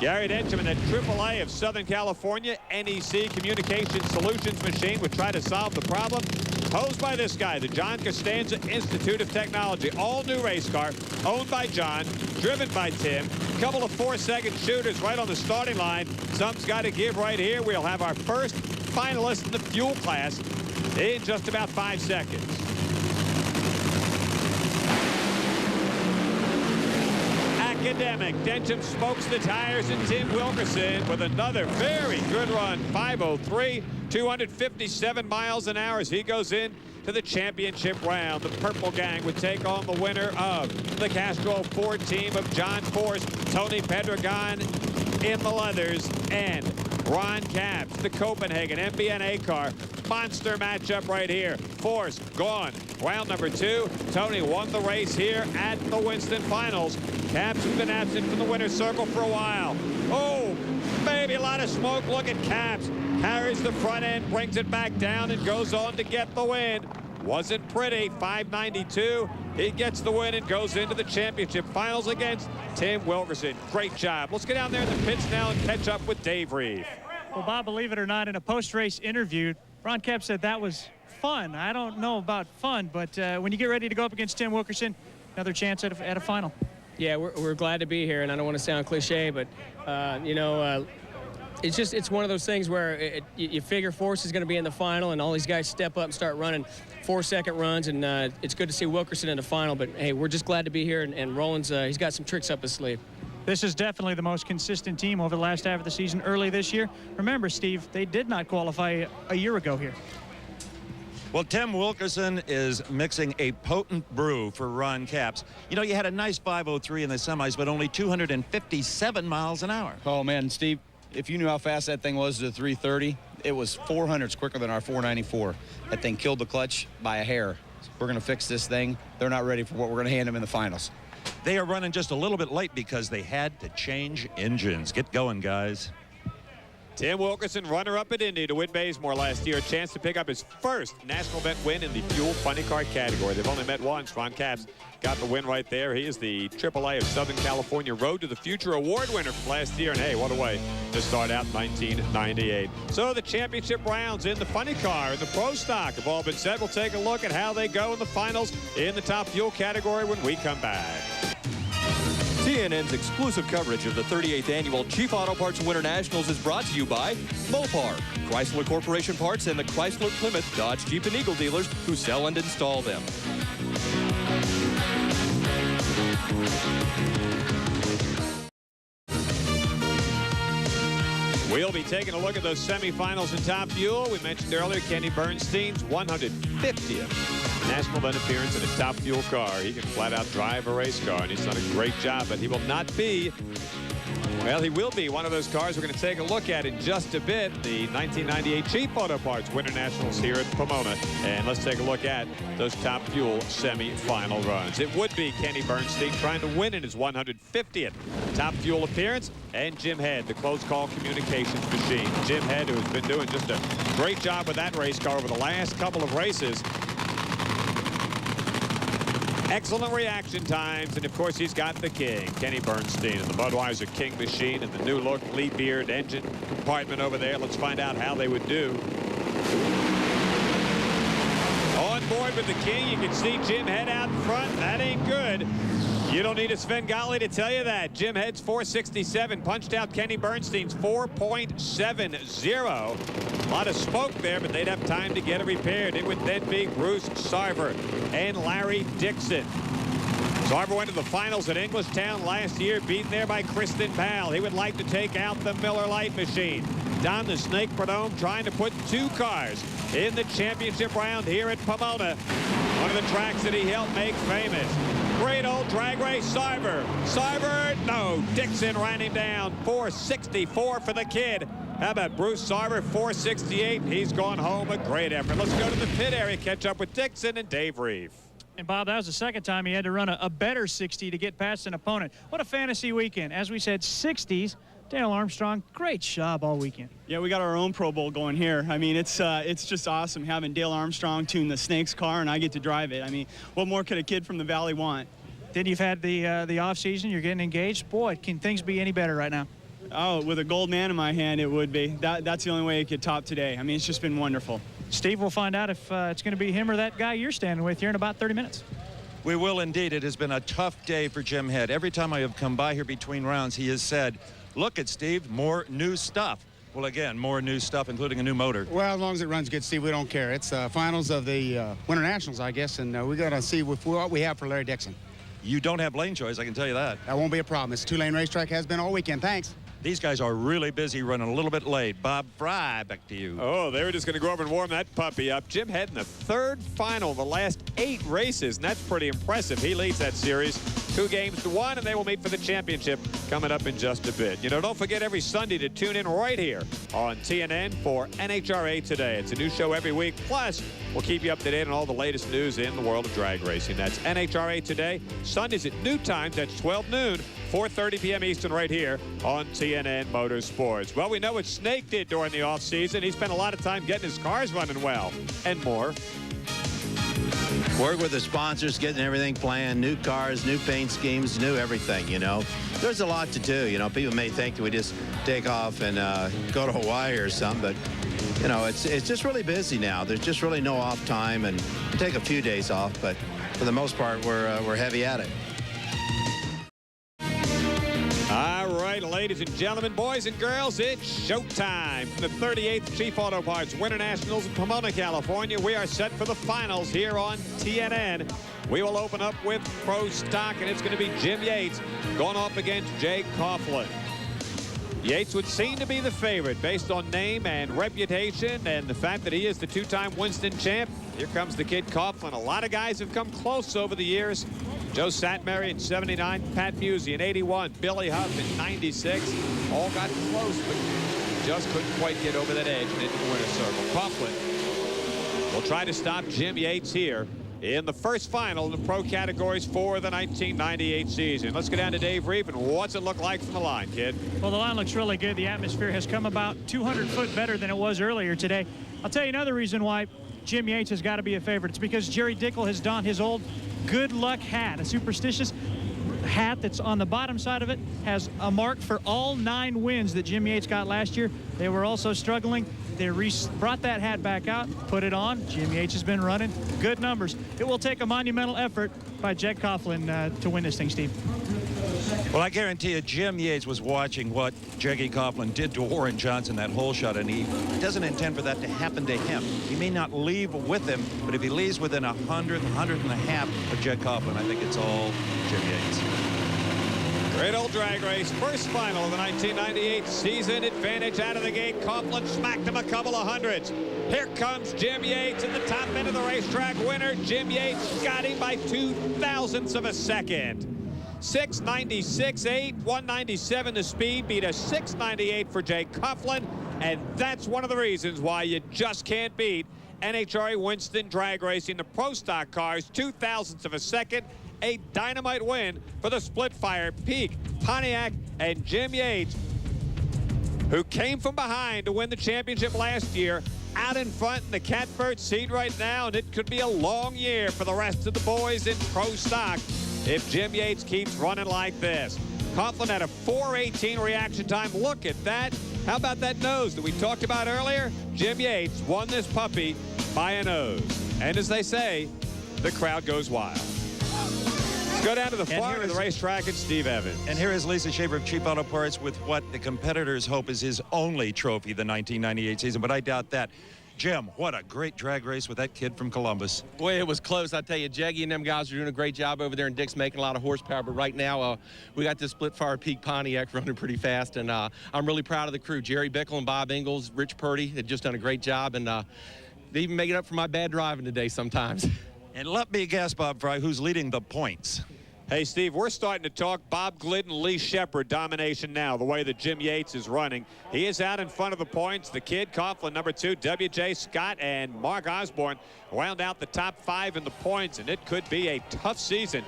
Gary Denton, that AAA of Southern California, NEC Communication Solutions machine, would try to solve the problem posed by this guy, the John Costanza Institute of Technology. All-new race car, owned by John, driven by Tim. A couple of 4-second shooters right on the starting line. Something's got to give right here. We'll have our first finalist in the fuel class in just about 5 seconds. Academic. Denton smokes the tires, and Tim Wilkerson with another very good run. 5:03, 257 miles an hour as he goes in to the championship round. The Purple Gang would take on the winner of the Castro Ford team of John Force, Tony Pedregon in the leathers, and Ron Capps, the Copenhagen MBNA car. Monster matchup right here. Force gone. Round number 2. Tony won the race here at the Winston Finals. Capps has been absent from the winner's circle for a while. Oh, baby, a lot of smoke. Look at Capps. Carries the front end, brings it back down, and goes on to get the win. Wasn't pretty. 592. He gets the win and goes into the championship finals against Tim Wilkerson. Great job. Let's get down there in the pits now and catch up with Dave Reeve. Well, Bob, believe it or not, in a post-race interview, Ron Capps said that was fun. I don't know about fun, but when you get ready to go up against Tim Wilkerson, another chance at a final. Yeah, we're glad to be here, and I don't want to sound cliche, but, it's one of those things where you figure Force is going to be in the final, and all these guys step up and start running 4-second runs, and it's good to see Wilkerson in the final, but, hey, we're just glad to be here, and Roland's, he's got some tricks up his sleeve. This is definitely the most consistent team over the last half of the season early this year. Remember, Steve, they did not qualify a year ago here. Well, Tim Wilkerson is mixing a potent brew for Ron Capps. You know, you had a nice 5:03 in the semis, but only 257 miles an hour. Oh, man, Steve, if you knew how fast that thing was to 330, it was 400s quicker than our 494. That thing killed the clutch by a hair. We're going to fix this thing. They're not ready for what we're going to hand them in the finals. They are running just a little bit late because they had to change engines. Get going, guys. Tim Wilkerson, runner-up at Indy to win Bazemore last year. A chance to pick up his first national event win in the fuel funny car category. They've only met once. Ron Capps got the win right there. He is the AAA of Southern California Road to the Future Award winner from last year. And hey, what a way to start out 1998. So the championship rounds in the funny car and the pro stock have all been set. We'll take a look at how they go in the finals in the top fuel category when we come back. TNN's exclusive coverage of the 38th Annual Chief Auto Parts Winter Nationals is brought to you by Mopar, Chrysler Corporation Parts, and the Chrysler Plymouth Dodge Jeep and Eagle dealers who sell and install them. We'll be taking a look at those semifinals in Top Fuel. We mentioned earlier Kenny Bernstein's 150th national event appearance in a Top Fuel car. He can flat out drive a race car, and he's done a great job, but he will not be, well, he will be one of those cars we're going to take a look at in just a bit. The 1998 Chief Auto Parts Winter Nationals here at Pomona. And let's take a look at those Top Fuel semi-final runs. It would be Kenny Bernstein trying to win in his 150th Top Fuel appearance, and Jim Head, the close call communications machine. Jim Head, who has been doing just a great job with that race car over the last couple of races. Excellent reaction times, and of course he's got the king, Kenny Bernstein, and the Budweiser King machine and the new look Lee Beard engine compartment over there. Let's find out how they would do. On board with the king, you can see Jim Head out in front. That ain't good. You don't need a Svengali to tell you that. Jim Head's 467 punched out Kenny Bernstein's 4.70. A lot of smoke there, but they'd have time to get it repaired. It would then be Bruce Sarver and Larry Dixon. Sarver went to the finals at Englishtown last year, beaten there by Kristen Powell. He would like to take out the Miller Lite machine. Down the Snake Perdome, trying to put 2 cars in the championship round here at Pomona. One of the tracks that he helped make famous. Great old drag race. Sarver, no. Dixon ran him down. 464 for the kid. How about Bruce Sarver, 468? He's gone home. A great effort. Let's go to the pit area, catch up with Dixon and Dave Reeve. And, Bob, that was the second time he had to run a better 60 to get past an opponent. What a fantasy weekend. As we said, 60s. Dale Armstrong, great job all weekend. Yeah, we got our own Pro Bowl going here. I mean, it's just awesome having Dale Armstrong tune the Snakes car, and I get to drive it. I mean, what more could a kid from the Valley want? Then you've had the off season. You're getting engaged. Boy, can things be any better right now? Oh, with a gold man in my hand, it would be. That's the only way it could top today. I mean, it's just been wonderful. Steve, we'll find out if it's going to be him or that guy you're standing with here in about 30 minutes. We will indeed. It has been a tough day for Jim Head. Every time I have come by here between rounds, he has said, look at Steve, more new stuff. Well, again, more new stuff, including a new motor. Well, as long as it runs good, Steve, we don't care. It's finals of the Winternationals, I guess, and we got to see what we have for Larry Dixon. You don't have lane choice, I can tell you that. That won't be a problem. It's a 2-lane racetrack, has been all weekend. Thanks. These guys are really busy, running a little bit late. Bob Fry, back to you. Oh, they were just going to go over and warm that puppy up. Jim Head in the 3rd final of the last 8 races, and that's pretty impressive. He leads that series 2 games to 1, and they will meet for the championship coming up in just a bit. You know, don't forget every Sunday to tune in right here on TNN for NHRA Today. It's a new show every week. Plus, we'll keep you up to date on all the latest news in the world of drag racing. That's NHRA Today. Sundays at new times. That's 12 noon. 4:30 p.m. Eastern right here on TNN Motorsports. Well, we know what Snake did during the offseason. He spent a lot of time getting his cars running well and more. Work with the sponsors, getting everything planned, new cars, new paint schemes, new everything, you know. There's a lot to do, you know. People may think that we just take off and go to Hawaii or something, but, you know, it's just really busy now. There's just really no off time, and we take a few days off, but for the most part, we're heavy at it. All right, ladies and gentlemen, boys and girls, it's showtime. From the 38th Chief Auto Parts Winternationals in Pomona, California, we are set for the finals here on TNN. We will open up with Pro Stock, and it's going to be Jim Yates going off against Jay Coughlin. Yates would seem to be the favorite based on name and reputation and the fact that he is the 2-time Winston champ. Here comes the kid Coughlin. A lot of guys have come close over the years. Joe Satmary in 79, Pat Busey in 81, Billy Huff in 96. All got close, but just couldn't quite get over that edge and into the winner's circle. Coughlin will try to stop Jim Yates here in the first final in the pro categories for the 1998 season. Let's go down to Dave Reeve, and what's it look like from the line, kid? Well, the line looks really good. The atmosphere has come about 200 foot better than it was earlier today. I'll tell you another reason why Jim Yates has got to be a favorite. It's because Jerry Dickel has donned his old good luck hat, a superstitious hat that's on the bottom side of it has a mark for all 9 wins that Jim Yates got last year. They were also struggling. They brought that hat back out, put it on. Jim Yates has been running good numbers. It will take a monumental effort by Jed Coughlin to win this thing, Steve. Well, I guarantee you, Jim Yates was watching what Jeggy Coughlin did to Warren Johnson, that hole shot, and he doesn't intend for that to happen to him. He may not leave with him, but if he leaves within 100 and a half of Jed Coughlin, I think it's all Jim Yates. Great old drag race. First final of the 1998 season. Advantage out of the gate. Coughlin smacked him a couple of hundreds. Here comes Jim Yates at the top end of the racetrack. Winner Jim Yates got him by 0.02 of a second. 696.8, 197 the speed, beat a 698 for Jay Coughlin, and that's one of the reasons why you just can't beat NHRA Winston drag racing. The pro stock cars, 0.02 of a second, a dynamite win for the Split Fire, Peak, Pontiac, and Jim Yates, who came from behind to win the championship last year, out in front in the catbird seat right now, and it could be a long year for the rest of the boys in pro stock if Jim Yates keeps running like this. Coughlin had a 4:18 reaction time. Look at that. How about that nose that we talked about earlier? Jim Yates won this puppy by a nose. And as they say, the crowd goes wild. Let's go down to the far end of the racetrack and Steve Evans. And here is Lisa Shaver of Cheap Auto Parts with what the competitors hope is his only trophy the 1998 season, but I doubt that. Jim, what a great drag race with that kid from Columbus. Boy, it was close. I tell you, Jeggy and them guys are doing a great job over there, and Dick's making a lot of horsepower. But right now, we got this Split Fire Peak Pontiac running pretty fast, and I'm really proud of the crew. Jerry Bickle and Bob Ingalls, Rich Purdy have just done a great job, and they even make it up for my bad driving today sometimes. And let me guess, Bob Fry, who's leading the points? Hey, Steve, we're starting to talk Bob Glidden, Lee Shepard domination now, the way that Jim Yates is running. He is out in front of the points. The kid, Coughlin, number 2, W.J. Scott, and Mark Osborne round out the top 5 in the points, and it could be a tough season.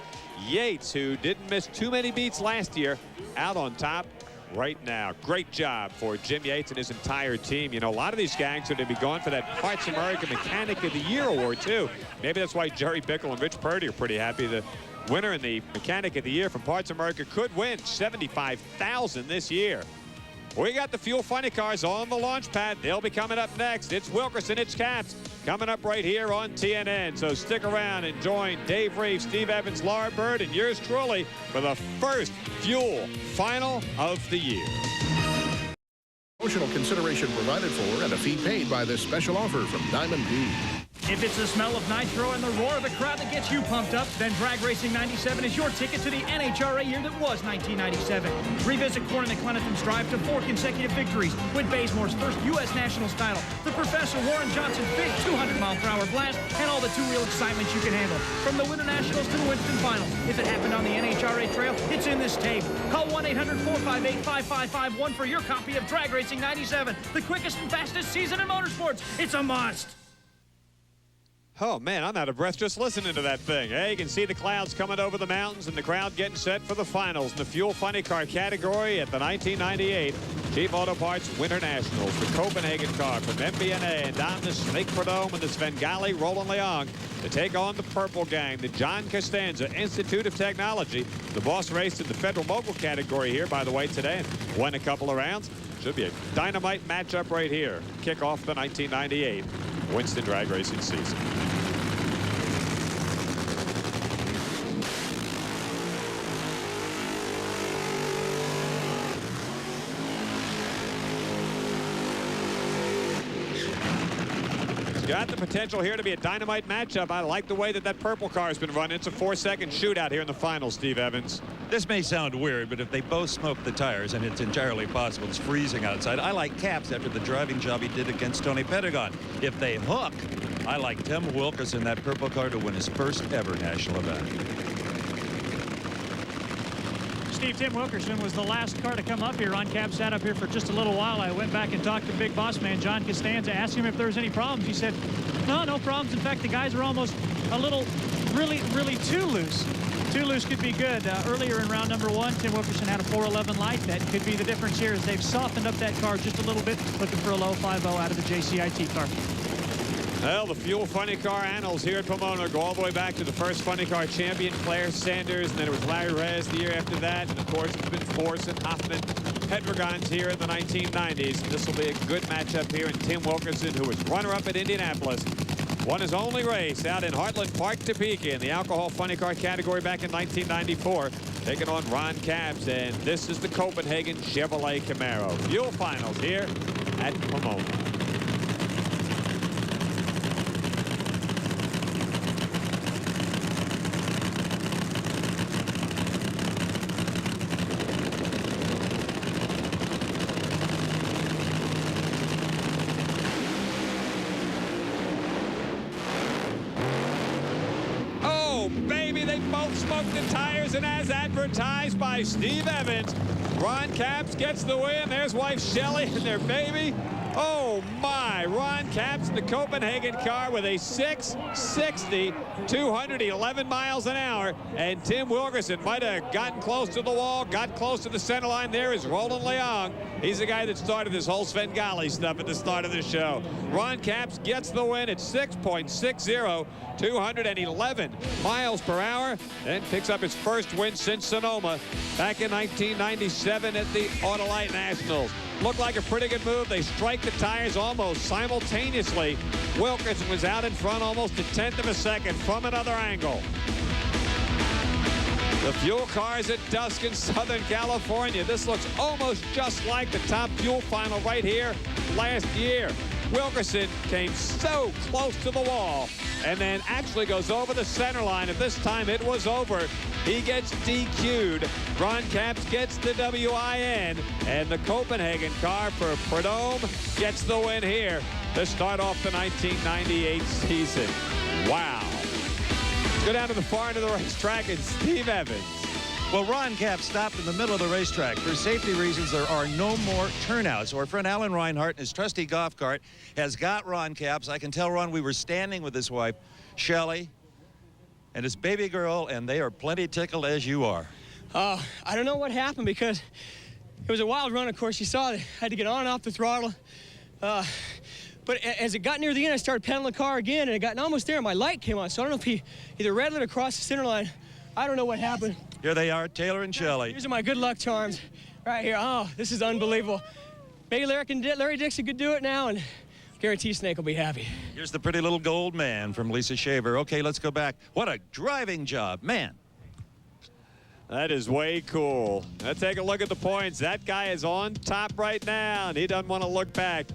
Yates, who didn't miss too many beats last year, out on top right now. Great job for Jim Yates and his entire team. You know, a lot of these gangs are going to be going for that Parts America Mechanic of the Year award, too. Maybe that's why Jerry Bickle and Rich Purdy are pretty happy. The winner in the Mechanic of the Year from Parts America could win $75,000 this year. We got the Fuel Funny Cars on the launch pad. They'll be coming up next. It's Wilkerson, it's Caps, coming up right here on TNN. So stick around and join Dave Reeves, Steve Evans, Laura Bird, and yours truly for the first Fuel Final of the year. Emotional consideration provided for and a fee paid by this special offer from Diamond D. If it's the smell of nitro and the roar of the crowd that gets you pumped up, then Drag Racing 97 is your ticket to the NHRA year that was 1997. Revisit Corey McLenathan's drive to 4 consecutive victories, with Bazemore's first U.S. Nationals title, the Professor Warren Johnson's big 200-mile-per-hour blast, and all the two-wheel excitement you can handle. From the Winternationals to the Winston Finals, if it happened on the NHRA trail, it's in this tape. Call 1-800-458-5551 for your copy of Drag Racing 97, the quickest and fastest season in motorsports. It's a must. Oh, man, I'm out of breath just listening to that thing. Hey, you can see the clouds coming over the mountains and the crowd getting set for the finals in the Fuel Funny Car category at the 1998 Chief Auto Parts Winternationals. The Copenhagen car from MBNA and down the Snake Prudhomme and the Svengali Roland Leong to take on the Purple Gang, the John Costanza Institute of Technology. The boss raced in the Federal Mogul category here, by the way, today, and won a couple of rounds. Should be a dynamite matchup right here. Kick off the 1998 Winston Drag Racing season. Got the potential here to be a dynamite matchup. I like the way that that purple car has been run. It's a 4-second shootout here in the finals, Steve Evans. This may sound weird, but if they both smoke the tires, and it's entirely possible, it's freezing outside, I like Caps after the driving job he did against Tony Pentagon. If they hook, I like Tim Wilkerson, that purple car, to win his first ever national event. Steve, Tim Wilkerson was the last car to come up here. Ron Cap sat up here for just a little while. I went back and talked to big boss man John Costanza, asked him if there was any problems. He said, no problems. In fact, the guys are almost a little, really too loose. Too loose could be good. Earlier in round number 1, Tim Wilkerson had a 411 light. That could be the difference here as they've softened up that car just a little bit, looking for a low 5.0 out of the JCIT car. Well, the Fuel Funny Car annals here at Pomona go all the way back to the first Funny Car champion, Claire Sanders, and then it was Larry Reyes the year after that. And, of course, it's been Force and Hoffman, Petrogons here in the 1990s. This will be a good matchup here. And Tim Wilkerson, who was runner-up at Indianapolis, won his only race out in Heartland Park, Topeka in the alcohol Funny Car category back in 1994, taking on Ron Capps. And this is the Copenhagen Chevrolet Camaro. Fuel Finals here at Pomona. Smoked the tires, and as advertised by Steve Evans, Ron Capps gets the win. There's wife Shelley and their baby. Oh my, Ron Capps in the Copenhagen car with a 660, 211 miles an hour. And Tim Wilkerson might have gotten close to the wall, got close to the center line. There is Roland Leong. He's the guy that started this whole Svengali stuff at the start of the show. Ron Capps gets the win at 6.60, 211 miles per hour, and picks up his first win since Sonoma back in 1997 at the Autolite Nationals. Looked like a pretty good move. They strike the tires almost simultaneously. Wilkerson was out in front almost a tenth of a second from another angle. The Fuel Cars at dusk in Southern California. This looks almost just like the Top Fuel Final right here last year. Wilkerson came so close to the wall and then actually goes over the center line. And this time it was over. He gets DQ'd. Ron Capps gets the WIN. And the Copenhagen car for Prudhomme gets the win here to start off the 1998 season. Wow. Let's go down to the far end of the racetrack and Steve Evans. Well, Ron Capps stopped in the middle of the racetrack. For safety reasons, there are no more turnouts. Our friend Alan Reinhart and his trusty golf cart has got Ron Capps. I can tell, Ron, we were standing with his wife, Shelley, and his baby girl, and they are plenty tickled as you are. I don't know what happened because it was a wild run, of course. You saw it. I had to get on and off the throttle. But as it got near the end, I started pedaling the car again, and it got almost there, and my light came on. So I don't know if he either red lit across the center line. I don't know what happened. Here they are, Taylor and Shelley. These are my good luck charms right here. Oh, this is unbelievable. Maybe Larry Dixon could do it now, and guarantee Snake will be happy. Here's the pretty little gold man from Lisa Shaver. Okay, let's go back. What a driving job, man. That is way cool. Let's take a look at the points. That guy is on top right now, and he doesn't want to look back.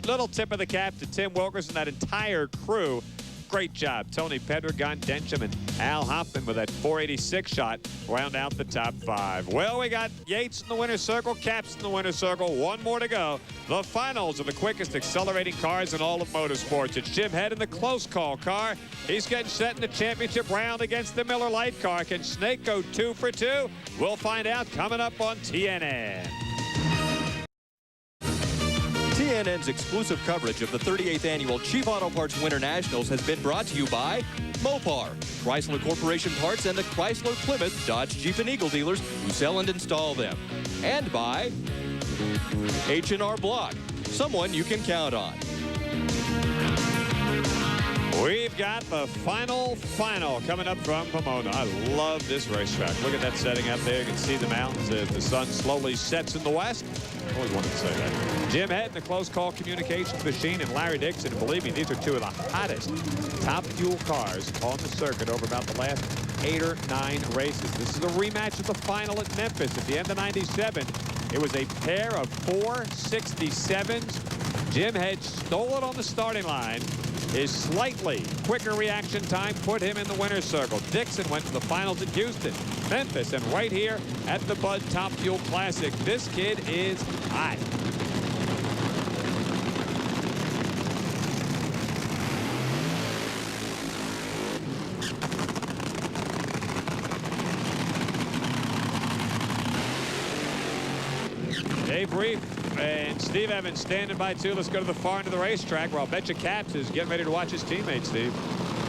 Little tip of the cap to Tim Wilkerson, that entire crew. Great job. Tony Pedregon, Densham, and Al Hoffman with that 486 shot round out the top 5. Well, we got Yates in the winner's circle, Capps in the winner's circle. One more to go. The finals of the quickest accelerating cars in all of motorsports. It's Jim Head in the close call car. He's getting set in the championship round against the Miller Lite car. Can Snake go 2 for 2? We'll find out coming up on TNN. TNN's exclusive coverage of the 38th Annual Chief Auto Parts Winternationals has been brought to you by Mopar, Chrysler Corporation Parts, and the Chrysler, Plymouth, Dodge, Jeep, and Eagle dealers who sell and install them. And by H&R Block, someone you can count on. We've got the final coming up from Pomona. I love this racetrack. Look at that setting out there. You can see the mountains as the sun slowly sets in the west. I always wanted to say that. Jim Head in the close call communications machine, and Larry Dixon. And believe me, these are two of the hottest top fuel cars on the circuit over about the last 8 or 9 races. This is a rematch of the final at Memphis at the end of '97. It was a pair of 467s. Jim Head stole it on the starting line. His slightly quicker reaction time put him in the winner's circle. Dixon went to the finals at Houston, Memphis, and right here at the Bud Top Fuel Classic. This kid is hot. Dave Reef and Steve Evans standing by too. Let's go to the far end of the racetrack where I'll bet you Capps is getting ready to watch his teammate, Steve.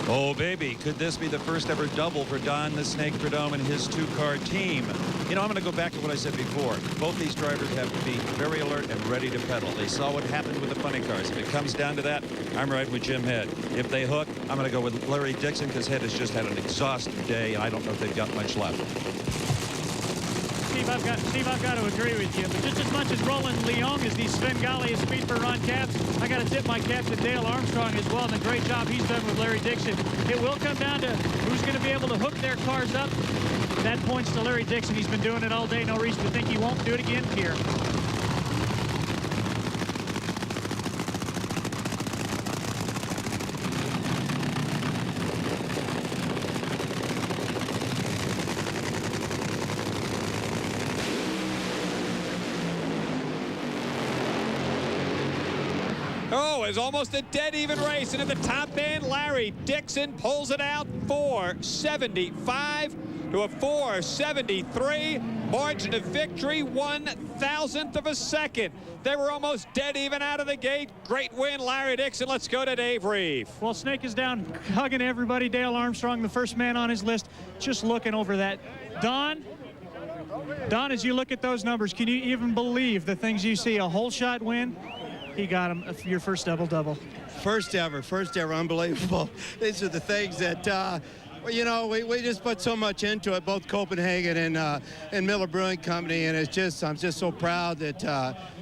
Oh, baby, could this be the first ever double for Don the Snake Prudhomme and his 2-car team? You know, I'm going to go back to what I said before. Both these drivers have to be very alert and ready to pedal. They saw what happened with the funny cars. If it comes down to that, I'm riding with Jim Head. If they hook, I'm going to go with Larry Dixon because Head has just had an exhaustive day, and I don't know if they've got much left. Steve, I've got to agree with you. But just as much as Roland Leong is the Svengali of speed for Ron Capps, I got to tip my cap to Dale Armstrong as well, and the great job he's done with Larry Dixon. It will come down to who's going to be able to hook their cars up. That points to Larry Dixon. He's been doing it all day. No reason to think he won't do it again here. Oh, it's almost a dead even race, and at the top end, Larry Dixon pulls it out 475 to a 473. Margin of victory, 1/1000th of a second. They were almost dead even out of the gate. Great win, Larry Dixon. Let's go to Dave Reef. Well, Snake is down hugging everybody. Dale Armstrong, the first man on his list, just looking over that. Don, as you look at those numbers, can you even believe the things you see? A whole shot win. He got him your first double-double. First ever, unbelievable. These are the things that, you know, we just put so much into it, both Copenhagen and Miller Brewing Company, and it's just, I'm just so proud that,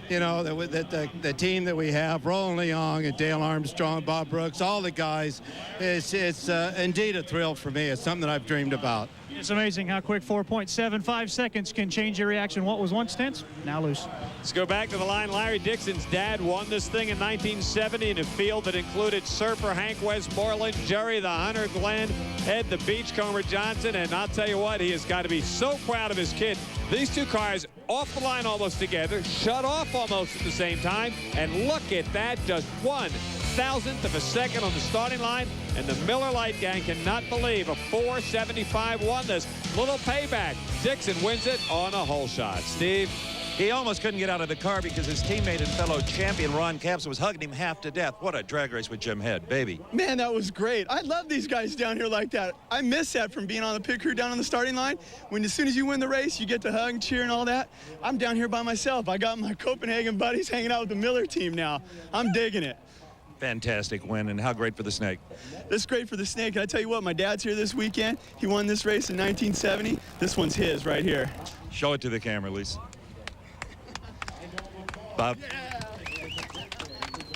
you know, that the team that we have, Roland Leong and Dale Armstrong, Bob Brooks, all the guys, it's indeed a thrill for me. It's something that I've dreamed about. It's amazing how quick 4.75 seconds can change your reaction. What was once tense, now loose. Let's go back to the line. Larry Dixon's dad won this thing in 1970 in a field that included surfer Hank Westmoreland, Jerry the Hunter Glenn, Ed the Beachcomber Johnson, and I'll tell you what, he has got to be so proud of his kid. These two cars off the line almost together, shut off almost at the same time, and look at that, just 1/1000th of a second on the starting line, and the Miller Lite gang cannot believe a 475 won this. Little payback. Dixon wins it on a hole shot. Steve? He almost couldn't get out of the car because his teammate and fellow champion Ron Capps was hugging him half to death. What a drag race with Jim Head, baby. Man, that was great. I love these guys down here like that. I miss that from being on the pit crew down on the starting line. When as soon as you win the race, you get to hug and cheer and all that. I'm down here by myself. I got my Copenhagen buddies hanging out with the Miller team now. I'm digging it. Fantastic win, and how great for the Snake. This is great for the Snake. I tell you what, my dad's here this weekend. He won this race in 1970. This one's his right here. Show it to the camera, Lisa. Bob.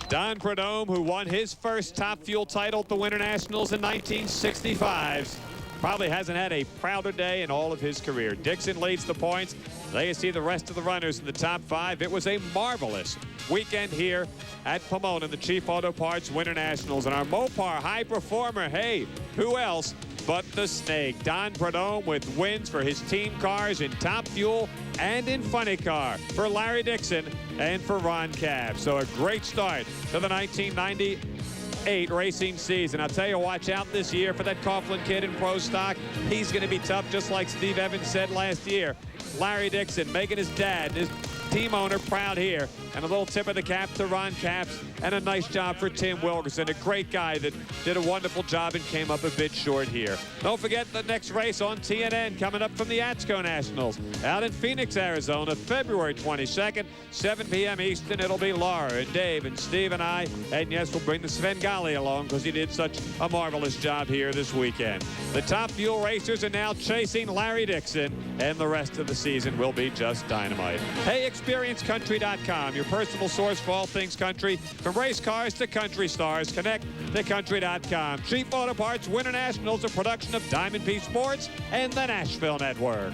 Don Prudhomme, who won his first Top Fuel title at the Winternationals in 1965, probably hasn't had a prouder day in all of his career. Dixon leads the points. There you see the rest of the runners in the top 5. It was a marvelous weekend here at Pomona in the Chief Auto Parts Winternationals. And our Mopar high performer, hey, who else but the Snake? Don Prudhomme with wins for his team cars in Top Fuel and in Funny Car for Larry Dixon and for Ron Capps. So a great start to the 1998 racing season. I'll tell you, watch out this year for that Coughlin kid in Pro Stock. He's going to be tough, just like Steve Evans said last year. Larry Dixon making his dad, his team owner, proud here. And a little tip of the cap to Ron Capps, and a nice job for Tim Wilkerson, a great guy that did a wonderful job and came up a bit short here. Don't forget the next race on TNN coming up from the ATSCO Nationals out in Phoenix, Arizona, February 22nd, 7 p.m. Eastern. It'll be Laura and Dave and Steve and I, and yes, we'll bring the Svengali along because he did such a marvelous job here this weekend. The Top Fuel racers are now chasing Larry Dixon, and the rest of the season will be just dynamite. Hey, ExperienceCountry.com, your personal source for all things country, from race cars to country stars. Connect to Country.com. Chief Auto Parts Winternationals, a production of Diamond P Sports and the Nashville Network.